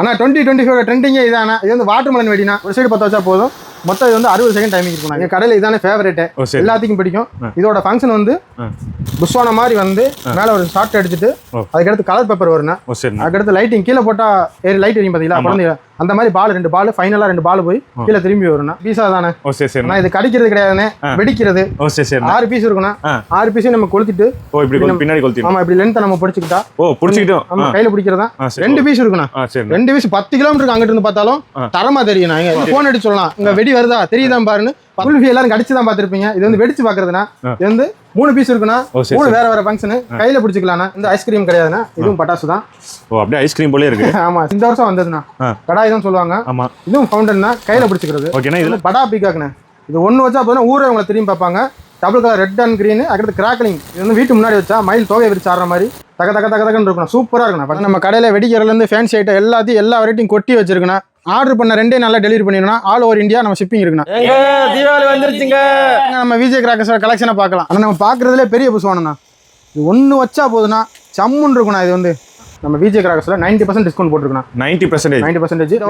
ஆனால் 2025 ட்ரெண்டிங்கே இதானா. இது வந்து வாட்டர் மெலன் வெடினா ஒரு சைடு 10 வச்சா போதும். மொத்தம் இது வந்து 60 செகண்ட் டைமிங் இருக்கும். எங்கள் கடையில் இதான ஃபேவரேட்டு, எல்லாத்துக்கும் பிடிக்கும். இதோட ஃபங்க்ஷன் வந்து புஷ்வான மாதிரி வந்து மேலே ஒரு ஷார்ட் அடிச்சுட்டு அதுக்கடுத்து கலர் பேப்பர் வரணும். அதுக்கடுத்து லைட்டிங் கீழே போட்டால் லைட் எரியும் பார்த்தீங்களா குழந்தைங்க, அந்த மாதிரி பால் 2 பால் ஃபைனலாக 2 பால் போய் கீழே திரும்பி வரணும். பீஸா தானே. நான் இது கடிக்கிறது கிடையாதுன்னு வெடிக்கிறது. 6 பீஸ் இருக்கணும். 6 பீஸையும் நம்ம கொளுத்திட்டு பின்னாடி கொளுத்தி ஆமா இப்படி லென்த்தை நம்ம பிடிச்சிக்கிட்டா பிடிச்சிக்கிட்டோம் கையில பிடிக்கிறதா. 2 பீஸ் இருக்கணும். 2 பீஸ் 10 கிலோமீட்டருக்கு அங்கிட்டு இருந்து பார்த்தாலும் தரமா தெரியும். நான் போன் அடிச்சு சொல்லலாம், இங்க வெடி வருதா தெரியுதான் பாருன்னு. குல்ஃபி எல்லாரும் கடிச்சு தான் பார்த்திருப்பீங்க. இது வந்து வெடிச்சு பாக்குறதுனா இது வந்து 3 பீஸ் இருக்குன்னா 3 வேற வேற ஃபங்க்ஷன் கையில பிடிச்சிக்கலாம். இந்த ஐஸ்கிரீம் கிடையாதுன்னா இதுவும் பட்டாசு தான். அப்படியே ஐஸ்கிரீம் போல இருக்கு. ஆமா இந்த வருஷம் வந்ததுன்னா கடாய் தான் சொல்லுவாங்க. இதுவும் ஃபவுண்டன் தான் கையில பிடிச்சிக்கிறது. இது படா பீக்காக்குண்ணே. இது ஒன்று வச்சா போதும் ஊரே உங்களை திரும்பி பார்ப்பாங்க. Double colour red and green. அதுக்கடுத்து கிராக்லிங். இது வந்து வீட்டு முன்னாடி வச்சா மயில் தோகை விரிச்சு ஆடுற மாதிரி தக்க தக்க தக்க தக்கன்னு இருக்கணும். சூப்பராக இருக்கணும். நம்ம கடையில் வெடிக்கிறதுலேருந்து ஃபேன்சி ஐட்டம் எல்லாத்தையும் எல்லா வெரைட்டியும் கொட்டி வச்சிருக்கணும். ஆர்டர் பண்ண 2 நாளில் டெலிவரி பண்ணிடணும். ஆல் ஓவர் இந்தியா நம்ம ஷிப்பிங் இருக்கணும். தீபாவளி வந்துருச்சுங்க. நம்ம விஜய் கிராக்கர்ஸ் கலெக்ஷனை பார்க்கலாம். ஆனால் நம்ம பார்க்குறதுலே பெரிய புதுசானண்ணா. இது ஒன்று வச்சா போதுன்னா சம்முன்னு இருக்கணும். இது வந்து நம்ம விஜய் கிராக்கர்ஸில் 90% டிஸ்கவுண்ட் போட்டுருக்கணும். 90%.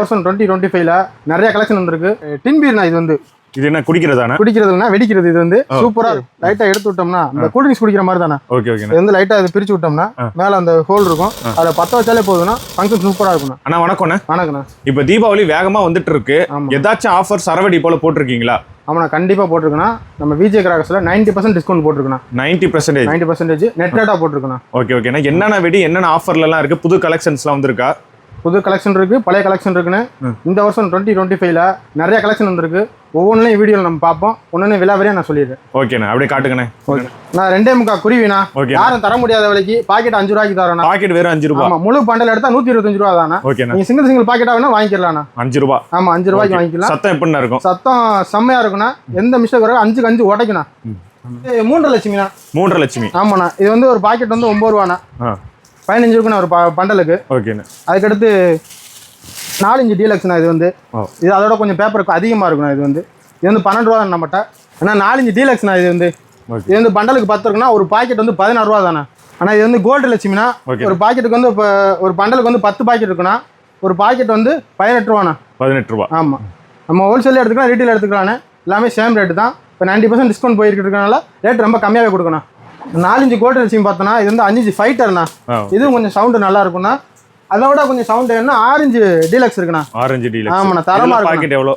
வருஷம் 2025ல நிறைய கலெக்ஷன் வந்துருக்கு. டின் பீர்னா இது வந்து இது என்ன குடிக்கிறதானே? குடிக்கிறதுனா வெடிக்கிறது. இது வந்து சூப்பரா லைட்டா எடுத்து விட்டோம்னா இந்த கூல் ட்ரிங்க்ஸ் குடிக்கிற மாதிரி தானே. இது வந்து லைட்டா இது பிரிச்சு விட்டோம்னா மேல அந்த ஹோல் இருக்கும். அதுல 10 வச்சாலே போதும்னா ஃபங்க்ஷன் சூப்பரா இருக்கும். அண்ணா வணக்கம்ண்ணே. வணக்கண்ணா. இப்போ தீபாவளி வேகமா வந்துட்டு இருக்கு. ஏதாச்சும் ஆஃபர் சரவடி போல போட்டிருக்கீங்களா? ஆமாண்ணா கண்டிப்பா போட்டிருக்கேன். நம்ம விஜய் கிராக்கர்ஸ்ல 90% டிஸ்கவுண்ட் போட்டிருக்கேன். 90% நெட் ரேட்டா போட்டிருக்கேன். ஓகே. என்னென்ன வெடி என்னென்ன ஆஃபர்ல எல்லாம் இருக்கு? புது கலெக்ஷன்ஸ்லாம் வந்திருக்கா? புது கலெக்ஷன் இருக்கு, பழைய கலெக்ஷன் இருக்குன்னு. இந்த வருஷம் 2025ல நிறைய கலெக்ஷன் வந்திருக்கு. ஒவ்வொன்றையும் வீடியோவில் நம்ம பார்ப்போம். ஒன்னொன்னு விலாவரியா நான் சொல்லிடுறேன். ஓகேண்ணா அப்படியே காட்டுங்கண்ணே. நான் 2.25 குருவினா யாரும் தர முடியாத விலைக்கு பாக்கெட் 5 ரூபாய்க்கு தரோம். பாக்கெட் வெறும் 5 ரூபாய். ஆமா முழு பண்டல் எடுத்தா 125 ரூபா தானே. நீங்க சிங்கிள் பாக்கெட்டா வேணா வாங்கிக்கலாம். 5 ரூபாய். ஆமா 5 ரூபாய்க்கு வாங்கிக்கலாம். சத்தம் எப்படி இருக்கும்? சத்தம் செம்மையா இருக்குண்ணா. எந்த மிஸ்டேக் வரும் 5க்கு 5 உடைக்கணும். 3 லட்சுமிண்ணா. 3 லட்சுமி. ஆமாண்ணா. இது வந்து ஒரு பாக்கெட் வந்து 9 ரூபாண்ணா. 15 இருக்குண்ணா ஒரு பண்டலுக்கு. ஓகேண்ணா. அதுக்கடுத்து 4 இன்ச் டீலக்ஸ்ண்ணா. இது வந்து இது அதோட கொஞ்சம் பேப்பருக்கு அதிகமாக இருக்குண்ணா. இது வந்து 12 ரூபா தான் நம்மகிட்ட. ஆனால் 4 இன்ச் டீலக்ஸ்ண்ணா. இது வந்து இது பண்டலுக்கு 10 இருக்குன்னா ஒரு பாக்கெட் வந்து 16 ரூபா தானே. ஆனால் இது வந்து கோல்டு லட்சுமினா. ஒரு பாக்கெட்டுக்கு வந்து இப்போ ஒரு பண்டலுக்கு வந்து 10 பாக்கெட் இருக்குன்னா ஒரு பாக்கெட் வந்து 18 ரூபாண்ணா. 18 ரூபா. ஆமாம். நம்ம ஹோல்சேல் எடுத்துக்கலாம், ரீட்டைல் எடுத்துக்கலான்னு. எல்லாமே சேம் ரேட்டு தான். இப்போ 90% டிஸ்கவுண்ட் போயிட்டு இருக்கனால ரேட் ரொம்ப கம்மியாகவே கொடுக்கணும். 4 இன்ச் கோல்டு லட்சுமி பார்த்தோன்னா இது வந்து 5 இன்ச் ஃபைட்டர்ண்ணா. இதுவும் கொஞ்சம் சவுண்டு நல்லா இருக்குண்ணா. அதோட கொஞ்சம் சவுண்ட் என்ன ஆரஞ்சு டீலக்ஸ் இருக்குண்ணா. Orange deluxe. ஆமாண்ணா தரமா இருக்கு. பாக்கெட் எவ்வளோ?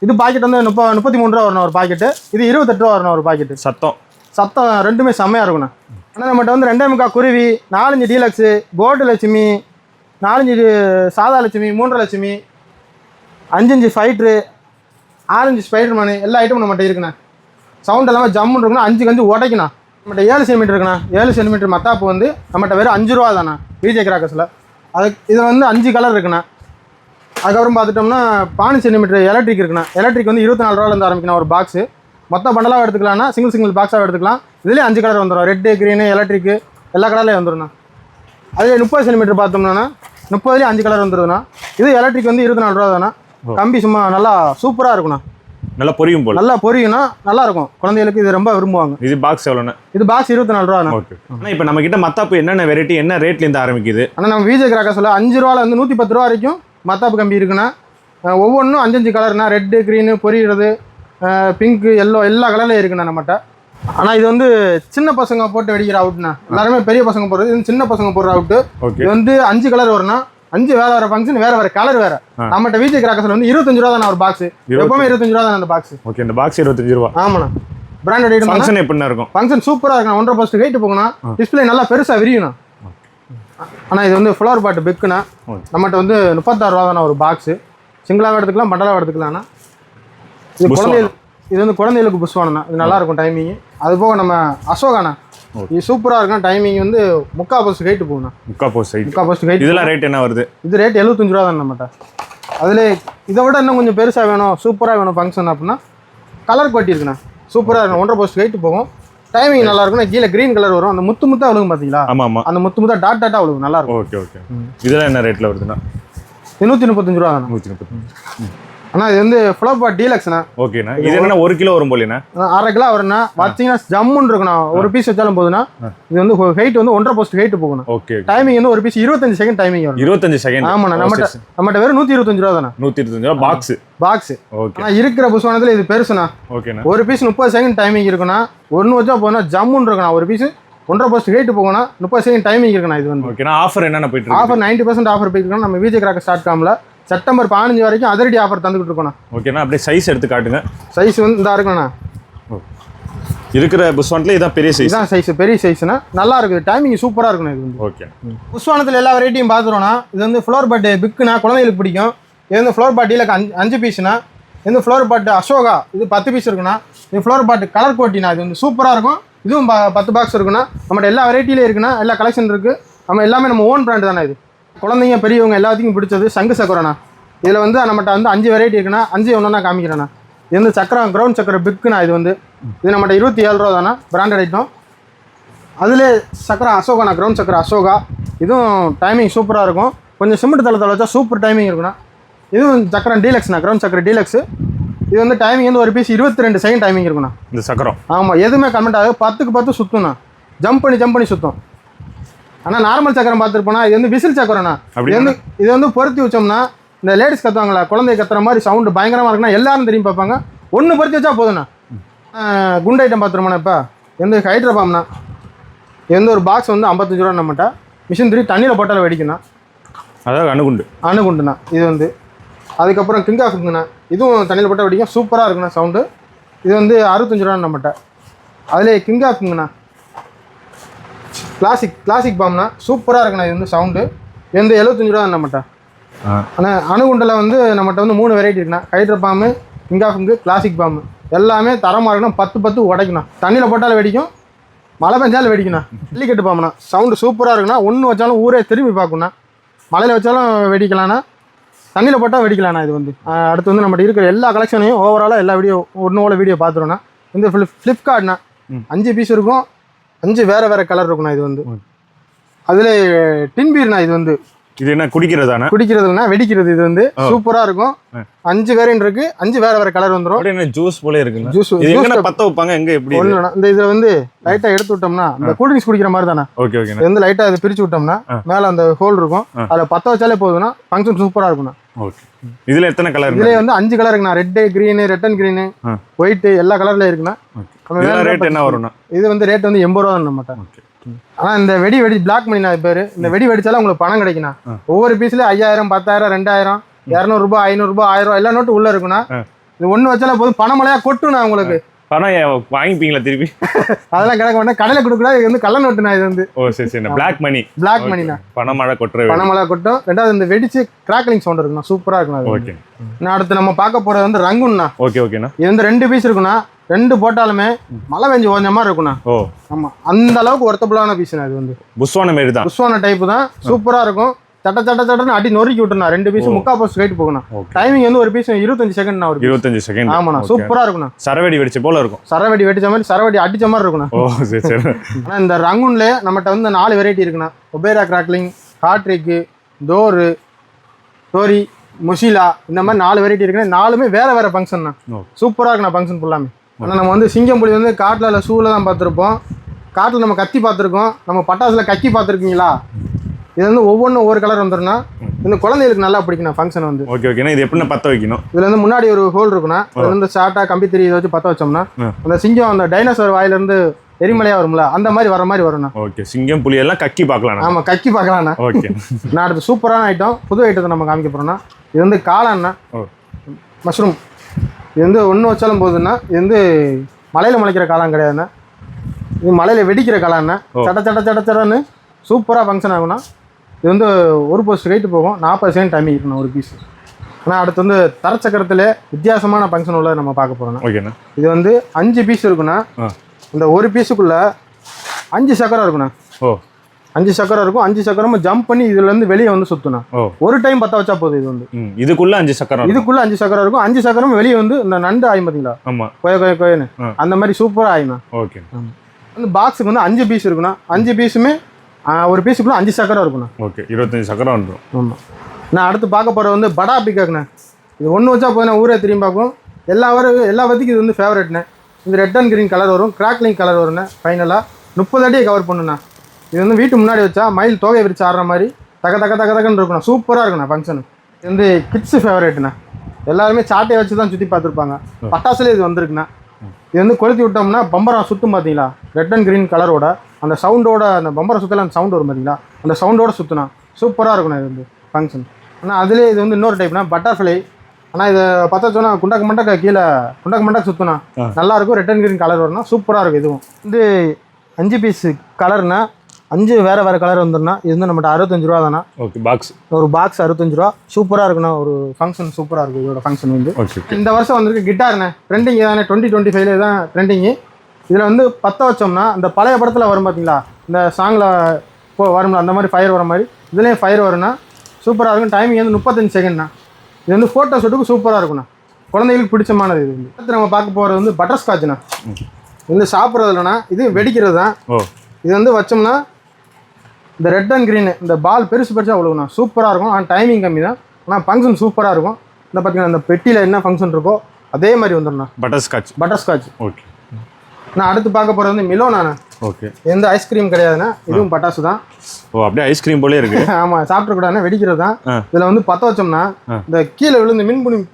இது பாக்கெட் வந்து 33 ரூபா வரணும் ஒரு பாக்கெட்டு. இது 28 ரூபா வரணும் ஒரு பாக்கெட்டு. சத்தம் ரெண்டுமே செம்மையா இருக்குண்ணா. ஆனால் நம்மகிட்ட வந்து 2.25 குருவி, 4 inch deluxe, gold Lakshmi, 4 inch சாதா Lakshmi, 3 Lakshmi, 5 inch fighter, 6 inch spider man எல்லா ஐட்டமும் நம்மகிட்ட இருக்குண்ணா. சவுண்ட் எல்லாமே ஜம்முன்னு இருக்குண்ணா. 5க்கு 5 உடைக்கணும். நம்மகிட்ட 7 சென்டிமீட்டர் இருக்குண்ணா. 7 சென்டிமீட்டர் மத்தாப்பு வந்து நம்மகிட்ட வெறும் 5 ரூபா தானே விஜய் கிராக்கர்ஸில். இது வந்து 5 கலர் இருக்குண்ணா. அதுக்கப்புறம் பார்த்துட்டோம்னா 5 சென்டிமீட்டர் எலக்ட்ரிக் இருக்குண்ணா. எலக்ட்ரிக் வந்து 24 ரூபாலேருந்து ஆரம்பிக்கணும் ஒரு பாக்ஸு. மொத்த பண்டலாக எடுத்துக்கலாம்னா சிங்கிள் பாக்ஸாக எடுத்துக்கலாம். இதுலேயே 5 கலர் வந்துடும். ரெட்டு, க்ரீனு, எலக்ட்ரிக்கு எல்லா கலர்லேயும் வந்துடும்ண்ணா. அதே 30 சென்டிமீட்டர் பார்த்தோம்னா 30லேயே 5 கலர் வந்துடுதுண்ணா. இது எலக்ட்ரிக் வந்து 24 ரூபா தானே. கம்பி சும்மா நல்லா சூப்பராக இருக்குண்ணா. நல்லா பொரியும் போல. நல்லா பொரியும்னா நல்லா இருக்கும். குழந்தைகளுக்கு இது ரொம்ப விரும்புவாங்க. இது பாக்ஸ் எவ்வளோண்ணா? இது பாக்ஸ் 24 ரூபா. ஓகே. ஆனால் இப்போ நம்ம கிட்ட மத்தாப்பு என்னென்ன வெரைட்டி என்ன ரேட்லேருந்து ஆரம்பிக்குது? ஆனால் நம்ம விஜய் கிராக்கர்ஸில் 5 ரூபால வந்து 110 ரூபா வரைக்கும் மத்தாப்பு கம்பி இருக்குண்ணா. ஒவ்வொன்றும் 5 கலர்னா. ரெட்டு, க்ரீனு, பொரியிறது, பிங்க்கு, எல்லோ எல்லா கலர்லேயும் இருக்குண்ணா நம்மகிட்ட. ஆனால் இது வந்து சின்ன பசங்க போட்டு வெடிக்கிற அவுட்ண்ணா. எல்லாருமே பெரிய பசங்க போடுறது. இது சின்ன பசங்க போடுற அவுட்டு. இது வந்து 5 கலர் வரும்னா 5 வேற வேற ஃபங்க்ஷன் வேற வேற கலர் வேற. நம்மகிட்ட விஜய் கிராக்கர்ஸ்ல வந்து 25 ரூபா தானே ஒரு பாக்ஸ். எப்பவுமே 25 ரூபா தானே அந்த பாக்ஸ். ஓகே. இந்த பாக்ஸ் 25 ரூபா. ஆமாண்ணா. Branded item. ஃபங்க்ஷன் எப்படின்னா இருக்கும்? ஃபங்க்ஷன் சூப்பராக இருக்கும். 1.5 ஹைட் போகணும். டிஸ்பிளே நல்லா பெருசாக விரியும்ண்ணா. ஆனால் இது வந்து ஃப்ளவர் பாட்டு பெக்குண்ணா. நம்மகிட்ட வந்து 36 ரூபா தானே ஒரு பாக்ஸு. சிங்கிளாக எடுத்துக்கலாம், பண்டலாக எடுத்துக்கலாம்ண்ணா. இது குழந்தைகள் இது வந்து குழந்தைகளுக்கு புஷ்வானண்ணா. இது நல்லா இருக்கும் டைமிங். அது போக நம்ம அசோகாண்ணா. இது சூப்பராக இருக்கும். டைமிங் வந்து 3/4 ஹைட் போகணும். 3/4 ஹைட். இதெல்லாம் ரேட் என்ன வருது? இது ரேட் 75 ரூபா தானே நம்மகிட்ட. அதில் இதை விட இன்னும் கொஞ்சம் பெருசாக வேணும், சூப்பராக வேணும் ஃபங்க்ஷன் அப்படின்னா கலர் கொட்டி இருக்குண்ணா. சூப்பராக இருக்கும். 1.5 ஹைட் போகும். டைமிங் நல்லா இருக்குண்ணா. கீழே க்ரீன் கலர் வரும். அந்த முத்தா விழுகும் பார்த்தீங்களா? ஆமாம். அந்த முத்தா டாட்டா விழுகும். நல்லா இருக்கும். ஓகே. இதெல்லாம் என்ன ரேட்டில் வருதுண்ணா? 135 ரூபா தானே. 135. அண்ணா இது வந்து ஃப்ளோபாட் டீலக்ஸ்ண்ணா. ஓகேண்ணா. இது என்ன 1 கிலோ வரும் போலண்ணா? 1/2 கிலோ வரும்ண்ணா. வச்சிங்கன்னா ஜம்முன்னு இருக்குண்ணா. ஒரு பீஸ் வச்சாலும் போதுண்ணா. இது வந்து ஹைட் வந்து 1.5 போஸ்ட் ஹைட் போகணும். ஓகே. டைமிங் வந்து ஒரு பீஸ் 25 செகண்ட் டைமிங் வரும். 25 செகண்ட். ஆமாண்ணா. நம்மகிட்ட வெறும் 125 ரூபா தானே. 125 ரூபா பாக்ஸ். ஓகே. ஆனா இருக்கிற புஸ்வானத்துல இது பெருசுண்ணா. ஓகேண்ணா. ஒரு பீஸ் 30 செகண்ட் டைமிங் இருக்குண்ணா. ஒன்று வச்சா போதுண்ணா ஜம்முன்னு இருக்குண்ணா. ஒரு பீஸ் 1.5 போஸ்ட் ஹைட் போகணும். 30 செகண்ட் டைமிங் இருக்குண்ணா. இது வந்து ஓகேண்ணா. ஆஃபர் என்னென்ன போயிட்டு இருக்கு? ஆஃபர் 90% ஆஃபர் போயிட்டு இருக்கோம். நம்ம VJCrackers.comல செப்டம்பர் 15 வரைக்கும் அதிரடி ஆஃபர் தந்துக்கிட்டு இருக்கோண்ணா. ஓகேண்ணா. அப்படியே சைஸ் எடுத்து காட்டுங்க. சைஸ் வந்து இதா இருக்குண்ணா. இருக்கிற புஸ்வானத்துல இதான் பெரிய சைஸ். இதான் சைஸ், பெரிய சைஸ்னா நல்லா இருக்குது. டைமிங் சூப்பரா இருக்குண்ணா. இது வந்து ஓகே. புஸ்வானத்துல எல்லா வெரைட்டியும் பார்த்துருவோம்னா. இது வந்து ஃப்ளோர் பட் பிக்குனா குழந்தைகளுக்கு பிடிக்கும். இது வந்து ஃப்ளோர் பாட் டீலக் 5 பீஸ்னா. இது வந்து ஃப்ளோர் பாட் அசோகா இது 10 பீஸ் இருக்குண்ணா. இது ஃப்ளோர் பாட் கலர் கோட்டினா. இது வந்து சூப்பரா இருக்கும். இதுவும் 10 பாக்ஸ் இருக்குண்ணா. நம்மகிட்ட எல்லா வெரைட்டிலையும் இருக்குண்ணா. எல்லா கலெக்ஷன் இருக்கு. நம்ம எல்லாமே நம்ம ஓன் பிராண்ட் தானே. இது குழந்தைங்க பெரியவங்க எல்லாத்துக்கும் பிடிச்சது சங்கு சக்கரண்ணா. இதில் வந்து நம்மகிட்ட வந்து 5 வெரைட்டி இருக்குண்ணா. 5 ஒன்றா காமிக்கிறேண்ணா. இது வந்து சக்கரம் கிரவுண்ட் சக்கரை பிக்குண்ணா. இது வந்து இது நம்மகிட்ட 27 ரூபா தானே. Branded item. அதில் சக்கரம் அசோகாண்ணா. கிரவுண்ட் சக்கரை அசோகா. இதுவும் டைமிங் சூப்பராக இருக்கும். கொஞ்சம் சிமெண்ட் தளத்தில் வச்சா சூப்பர் டைமிங் இருக்குண்ணா. இதுவும் சக்கரம் டீலக்ஸ்ண்ணா. கிரவுண்ட் சக்கரை டீலக்ஸ். இது வந்து டைமிங் வந்து ஒரு பீஸ் 22 செகண்ட் டைமிங் இருக்குண்ணா. இந்த சக்கரம் ஆமாம். எதுவுமே கமெண்ட் ஆகுது. 10க்கு 10 சுற்றும்ண்ணா. ஜம்ப் பண்ணி சுற்றும். ஆனால் நார்மல் சக்கரம் பார்த்துருப்போனா. இது வந்து விசில் சக்கரம்ண்ணா. இது வந்து பொருத்தி வச்சோம்னா இந்த லேடிஸ் கத்துவாங்களா, குழந்தை கத்துற மாதிரி சவுண்டு பயங்கரமாக இருக்குன்னா எல்லாரும் தெரியும் பார்ப்பாங்க. ஒன்று பொருத்தி வச்சா போதுண்ணா. குண்டு ஐட்டம் பார்த்துருப்போண்ணா. இப்போ எந்த ஹைட்ரோபாம்னா. எந்த ஒரு பாக்ஸ் வந்து 55 ரூபா நம்மகிட்ட. மிஷின் 3 தண்ணியில் போட்டால் வெடிக்குண்ணா. அதாவது அணுகுண்டுண்ணா. இது வந்து அதுக்கப்புறம் கிங் ஆஃப்ங்கண்ணா. இதுவும் தண்ணியில் போட்டால் வெடிக்கும். சூப்பராக இருக்குண்ணா சவுண்டு. இது வந்து 65 ரூபா நம்மகிட்ட. அதிலே கிங் ஆஃப்ங்கண்ணா. கிளாசிக் பாம்னா சூப்பராக இருக்குண்ணா. இது வந்து சவுண்டு. இது வந்து 75 ரூபா நம்மகிட்ட. ஆனால் அணுகுண்டில் வந்து நம்மகிட்ட வந்து 3 வெரைட்டி இருக்குண்ணா. ஹைட்ரோ பாம்பு, கிங் ஆஃப்ங்கு, கிளாசிக் பாம்பு. எல்லாமே தரமாக இருக்குண்ணா. 10 உடைக்கணும். தண்ணியில் போட்டாலும் வெடிக்கும். மழை பெஞ்சாலும் வெடிக்கணும். ஜல்லிக்கட்டு பாம்புண்ணா. சவுண்டு சூப்பராக இருக்குண்ணா. ஒன்று வச்சாலும் ஊரே திரும்பி பார்க்கணுண்ணா. மழையில் வச்சாலும் வெடிக்கலாம்ண்ணா. தண்ணியில் போட்டால் வெடிக்கலாம்ண்ணா. இது வந்து அடுத்து வந்து நம்மகிட்ட இருக்கிற எல்லா கலெக்ஷனையும் ஓவராலாக எல்லா வீடியோ பார்த்துருவோண்ணா. இந்த ஃப்ளிப்கார்ட்ண்ணா. 5 பீஸ் இருக்கும். 5 வேறு கலர் இருக்குண்ணா. இது வந்து அதில் டின்பீர்ண்ணா. இது வந்து இது என்ன குடிக்கிறதாண்ணா? குடிக்கிறதுனா வெடிக்கிறது. இது வந்து சூப்பராக இருக்கும். 5 வேரியன்ட் இருக்கு. 5 வேறு கலர் வந்துடும். என்ன ஜூஸ் போல இருக்குண்ணா. ஜூஸ் பற்ற வைப்பாங்க எங்க எப்படி? இந்த இதை வந்து லைட்டாக எடுத்து விட்டோம்னா இந்த கூல்ட்ரிங்க்ஸ் குடிக்கிற மாதிரி தானே. Okay okay. வந்து லைட்டாக இதை பிரித்து விட்டோம்னா மேலே அந்த ஹோல் இருக்கும். அதில் பற்ற வச்சாலே போதும்னா ஃபங்க்ஷன் சூப்பராக இருக்குண்ணா. ஓகே. இதுல எத்தனை கலர்? இதுல வந்து 5 கலர் இருக்குண்ணா. Red, green, red and green, white எல்லா கலர்ல இருக்குண்ணா. ரேட் என்ன வரும்ண்ணா? இது வந்து ரேட் வந்து 80 ரூபா நம்மகிட்ட. ஆனால் இந்த வெடி பிளாக் மணிண்ணா. பேர் இந்த வெடி வெடிச்சாலும் உங்களுக்கு பணம் கிடைக்குண்ணா. ஒவ்வொரு பீஸ்ல 5000, 10000, 2000, 200 ரூபாய், 500 ரூபாய், 1000 ரூபாய் எல்லா நோட்டு உள்ள இருக்குண்ணா. இது ஒன்று வச்சாலும் போதும். பணமழையா கொட்டுண்ணா உங்களுக்கு. பணம் வாங்கிப்பீங்களா திருப்பி? அதெல்லாம் கிடைக்க மாட்டேன். கடையில் கொடுக்கூடாது. இது வந்து கள்ள நோட்டுண்ணா. இது வந்து பிளாக் மணிண்ணா. பணமழை கொட்டும். ரெண்டாவது இந்த வெடிச்சு கிராக்லிங் சவுண்ட் இருக்குண்ணா. சூப்பரா இருக்குண்ணா. ஓகே. நான் அடுத்து நம்ம பார்க்க போறது வந்து ரங்குண்ணா. ஓகே ஓகேண்ணா. இது வந்து 2 பீஸ் இருக்குண்ணா. 2 போட்டாலுமே மழை பெஞ்சு ஓஞ்ச மாதிரி இருக்குண்ணா. ஆமா, அந்த அளவுக்கு ஒர்த்தபுளான பீஸ்ண்ணா. இது வந்து புஸ்வான மாதிரி தான். புஸ்வான டைப் தான். சூப்பரா இருக்கும். சட்டன்னு அடி நொறுக்கி விட்டுனா. 2 பீஸ் 3/4 போஸ்ட் கைட்டு போகணும். டைமிங் வந்து ஒரு பீஸ் 25 செகண்ட். 25 செகண்ட். ஆமாண்ணா. சூப்பரா இருக்குண்ணா. சரவெடி வெடிச்ச போல இருக்கும். சரவெடி வெடிச்ச மாதிரி, சரவெடி அடிச்ச மாதிரி இருக்குண்ணா. ஆனா இந்த ரங்குன்ல நம்மகிட்ட வந்து 4 வெரைட்டி இருக்குண்ணா. ஒபேரா கிராக்லிங், ஹாட்ரிக்கு, டோரு, டோரி, முஷிலா, இந்த மாதிரி 4 வெரைட்டி இருக்குண்ணா. 4மே வேற ஃபங்க்ஷன் தான். சூப்பரா இருக்குண்ணா ஃபங்க்ஷன் ஃபுல்லாமே. ஆனால் நம்ம வந்து சிங்கம் புலி வந்து காட்டில் சூவில் தான் பார்த்துருப்போம். காட்டில் நம்ம கத்தி பார்த்துருக்கோம். நம்ம பட்டாசில் கக்கி பார்த்துருக்கீங்களா? இது வந்து ஒவ்வொன்றும் ஒவ்வொரு கலர் வந்துடும்னா. இந்த குழந்தைகளுக்கு நல்லா பிடிக்கணும் ஃபங்க்ஷன் வந்து. ஓகே ஓகேண்ணா. இது எப்படின்னா பற்ற வைக்கணும். இதில் வந்து முன்னாடி ஒரு ஹோல் இருக்குண்ணா. இது வந்து ஷார்ட்டாக கம்பி திரி இதை வச்சு பற்ற வச்சோம்னா அந்த சிங்கம் அந்த டைனோசர் வாயிலிருந்து எரிமலையாக வரும்ல, அந்த மாதிரி வர மாதிரி வரும்ண்ணா. ஓகே. சிங்கம் புலி எல்லாம் கக்கி பார்க்கலாம். ஆமாம், கக்கி பார்க்கலாம்ண்ணா. ஓகே. நான் அடுத்து சூப்பரான ஐட்டம், புது ஐட்டத்தை நம்ம காமிக்க போகிறோம்னா. இது வந்து காளான்னா மஷ்ரூம். இது வந்து ஒன்று வச்சாலும் போகுதுன்னா. இது வந்து மலையில் முளைக்கிற காளான் கிடையாதுண்ணா. இது மலையில் வெடிக்கிற காளான்னா. சடன்னு சூப்பராக ஃபங்க்ஷன் ஆகும்ண்ணா. இது வந்து ஒரு போஸ்ட் கைட்டு போகும். 40 செகண்ட் டைமிங் இருக்குண்ணா ஒரு பீஸ். ஆனால் அடுத்து வந்து தரச்சக்கரத்தில் வித்தியாசமான ஃபங்க்ஷன் உள்ள நம்ம பார்க்க போகிறோம்ண்ணா. ஓகேண்ணா. இது வந்து 5 பீஸ் இருக்குண்ணா. இந்த ஒரு பீஸுக்குள்ளே 5 சக்கரம் இருக்குண்ணா. 5 சக்கரம் இருக்கும். 5 சக்கரமும் ஜம்ப் பண்ணி இதுலேருந்து வெளியே வந்து சுற்றுண்ணா. ஒரு டைம் பற்ற வச்சா போதும். இது வந்து இதுக்குள்ள 5 சக்கரம் இருக்கும். 5 சக்கரமும் வெளியே வந்து இந்த நண்டு ஆயும் பார்த்தீங்களா? கொயன்னு அந்த மாதிரி சூப்பராக ஆயிண்ணா. ஓகே. வந்து பாக்ஸுக்கு வந்து 5 பீஸ் இருக்குண்ணா. 5 பீஸுமே ஒரு பீஸுக்குள்ள 5 சக்கரம் இருக்குண்ணா. ஓகே. 25 சக்கரம் வந்துடும். ஆமாம். நான் அடுத்து பார்க்க போகிறது வந்து படா பிக்காக்ண்ணா. இது ஒன்று வச்சா போதும் ஊரே திரும்பி பார்க்கும். எல்லா வத்திக்கும் இது வந்து ஃபேவரட்ண்ணே. இந்த ரெட் அண்ட் கிரீன் கலர் வரும், கிராக்லிங் கலர் வரும்ண்ணே. ஃபைனலாக 30 அடியை கவர் பண்ணுண்ணா. இது வந்து வீட்டு முன்னாடி வச்சா மயில் தோகை விரிச்சு ஆடுற மாதிரி தக்கன்னு இருக்கணும். சூப்பராக இருக்குண்ணா ஃபங்க்ஷனு. இது வந்து கிட்ஸு ஃபேவரேட்டுண்ணா. எல்லாருமே சாட்டையை வச்சு தான் சுற்றி பார்த்துருப்பாங்க. பட்டாசுலேயே இது வந்திருக்குண்ணா. இது வந்து கொளுத்தி விட்டோம்னா பம்பரம் சுற்றும் பார்த்தீங்களா, ரெட் அண்ட் கிரீன் கலரோட அந்த சவுண்டோட, அந்த பம்பரம் சுற்றல அந்த சவுண்ட் வரும் பார்த்தீங்களா, அந்த சவுண்டோட சுற்றினா சூப்பராக இருக்குண்ணா இது வந்து ஃபங்க்ஷன். ஆனால் அதுலேயே இது வந்து இன்னொரு டைப்னா பட்டர்ஃப்ளை. ஆனால் இதை பார்த்தா சொன்னால் குண்டக்க கீழே குண்டக்க சுற்றினா நல்லாயிருக்கும். ரெட் அண்ட் கிரீன் கலர் வரும்னா சூப்பராக இருக்கும். இதுவும் வந்து 5 பீஸு கலர்னா 5 வேறு கலர் வந்துடும்னா இது வந்து நம்மகிட்ட 65 ரூபா தானா. ஓகே, பாக்ஸ் ஒரு பாக்ஸ் 65 ரூபா. சூப்பராக இருக்குண்ணா. ஒரு ஃபங்க்ஷன் சூப்பராக இருக்கும் இதோட ஃபங்க்ஷன் வந்து. இந்த வருஷம் வந்திருக்கு கிட்டார்ண்ணே. ட்ரெண்டிங் தானே, 2025 தான் ட்ரெண்டிங்கு. இதில் வந்து பற்ற வச்சோம்னா இந்த பழைய படத்தில் வரும் பார்த்தீங்களா, இந்த சாங்கில் வரும்ல அந்த மாதிரி ஃபயர் வர மாதிரி இதுலேயும் ஃபயர் வரும்னா சூப்பராக இருக்கும். டைமிங் வந்து 35 செகண்ட்ண்ணா. இது வந்து ஃபோட்டோ ஷூட்டுக்கு சூப்பராக இருக்குண்ணா. குழந்தைகளுக்கு பிடிச்சமானது இது வந்து. அடுத்து நம்ம பார்க்க போகிறது வந்து பட்டர் ஸ்காட்ச்ண்ணா. இது வந்து சாப்பிட்றது இல்லைண்ணா, இது வெடிக்கிறது தான். இது வந்து வச்சோம்னா இந்த ரெட் அண்ட் க்ரீனு இந்த பால் பெருசு அவ்வளோண்ணா சூப்பராக இருக்கும். ஆனால் டைமிங் கம்மி தான். ஆனால் ஃபங்க்ஷன் சூப்பராக இருக்கும். இந்த பார்த்தீங்கன்னா இந்த பெட்டியில் என்ன ஃபங்க்ஷன் இருக்கோ அதே மாதிரி வந்துடும்ண்ணா. Butter Scotch. ஓகே. நான் அடுத்து பார்க்க போகிறது வந்து மிலோனாண்ணா. ஓகே. எந்த ஐஸ்கிரீம் கிடையாதுண்ணா, இதுவும் பட்டாசு தான். ஓ, அப்படியே ஐஸ்கிரீம் போலே இருக்கு. ஆமாம், சாப்பிடக்கூடாதுன்னா வெடிக்கிறது தான். இதில் வந்து பற்ற வச்சோம்னா இந்த கீழே விழுந்து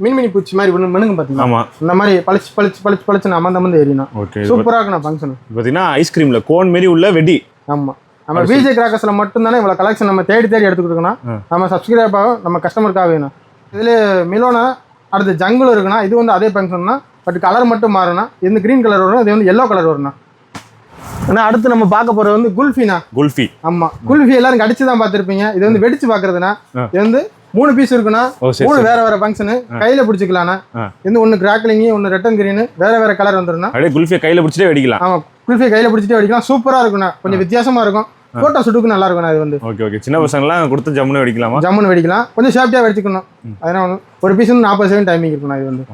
மின்மினி பூச்சி மாதிரி மினுங்க பார்த்தீங்கன்னா. ஆமாம், இந்த மாதிரி பளிச்சு அமர்ந்து ஏறினா சூப்பராக இருக்குண்ணா ஃபங்க்ஷன். பார்த்தீங்கன்னா ஐஸ்கிரீமில் கோன் மாரி உள்ள வெடி. ஆமாம், நம்ம விஜே கிராக்கர்ஸில் மட்டும்தானே இவ்வளோ கலெக்ஷன் நம்ம தேடி எடுத்துக்கிட்டுருக்கோம். நம்ம சப்ஸ்கிரைபாக நம்ம கஸ்டமருக்காக வேணும். இதில் மிலோனா. அடுத்து ஜங்குள் இருக்குண்ணா. இது வந்து அதே ஃபங்க்ஷன் தான், பட் கலர் மட்டும் மாறும்ண்ணா. இந்த க்ரீன் கலர் வரும், இது வந்து எல்லோ கலர் வரும்ண்ணா. ஆனால் அடுத்து நம்ம பார்க்க போகிறது வந்து குல்ஃபிண்ணா. குல்ஃபி. ஆமாம், குல்ஃபி எல்லாரும் கடிச்சு தான் பார்த்துருப்பீங்க. இது வந்து வெடிச்சு பார்க்குறதுண்ணா. இது வந்து 3 பீஸ் இருக்குண்ணா. 3 வேற ஃபங்க்ஷனு கையில் பிடிச்சிக்கலாண்ணா. இது ஒன்று கிராக்லிங்கு, ஒன்று ரெட் அண்ட் க்ரீனு, வேற கலர் வந்துடும்ண்ணா. அப்படியே குல்ஃபியை கையில் பிடிச்சிட்டே வெடிக்கலாம். ஆமாம், குல்ஃபியை கையில் பிடிச்சிட்டே வெடிக்கலாம். சூப்பராக இருக்குண்ணா. கொஞ்சம் வித்தியாசமாக இருக்கும். ஃபோட்டோ ஷூட்டுக்கு நல்லா இருக்குண்ணா இது வந்து. ஓகே. சின்ன பசங்களாம் கொடுத்து ஜம்முன்னு வெடிக்கலாம். கொஞ்சம் சேஃப்டியாக வெடிச்சுக்கணும். அதனால் ஒரு பீஸ் வந்து 40 செகண்ட் டைமிங் இருக்குண்ணா இது வந்து.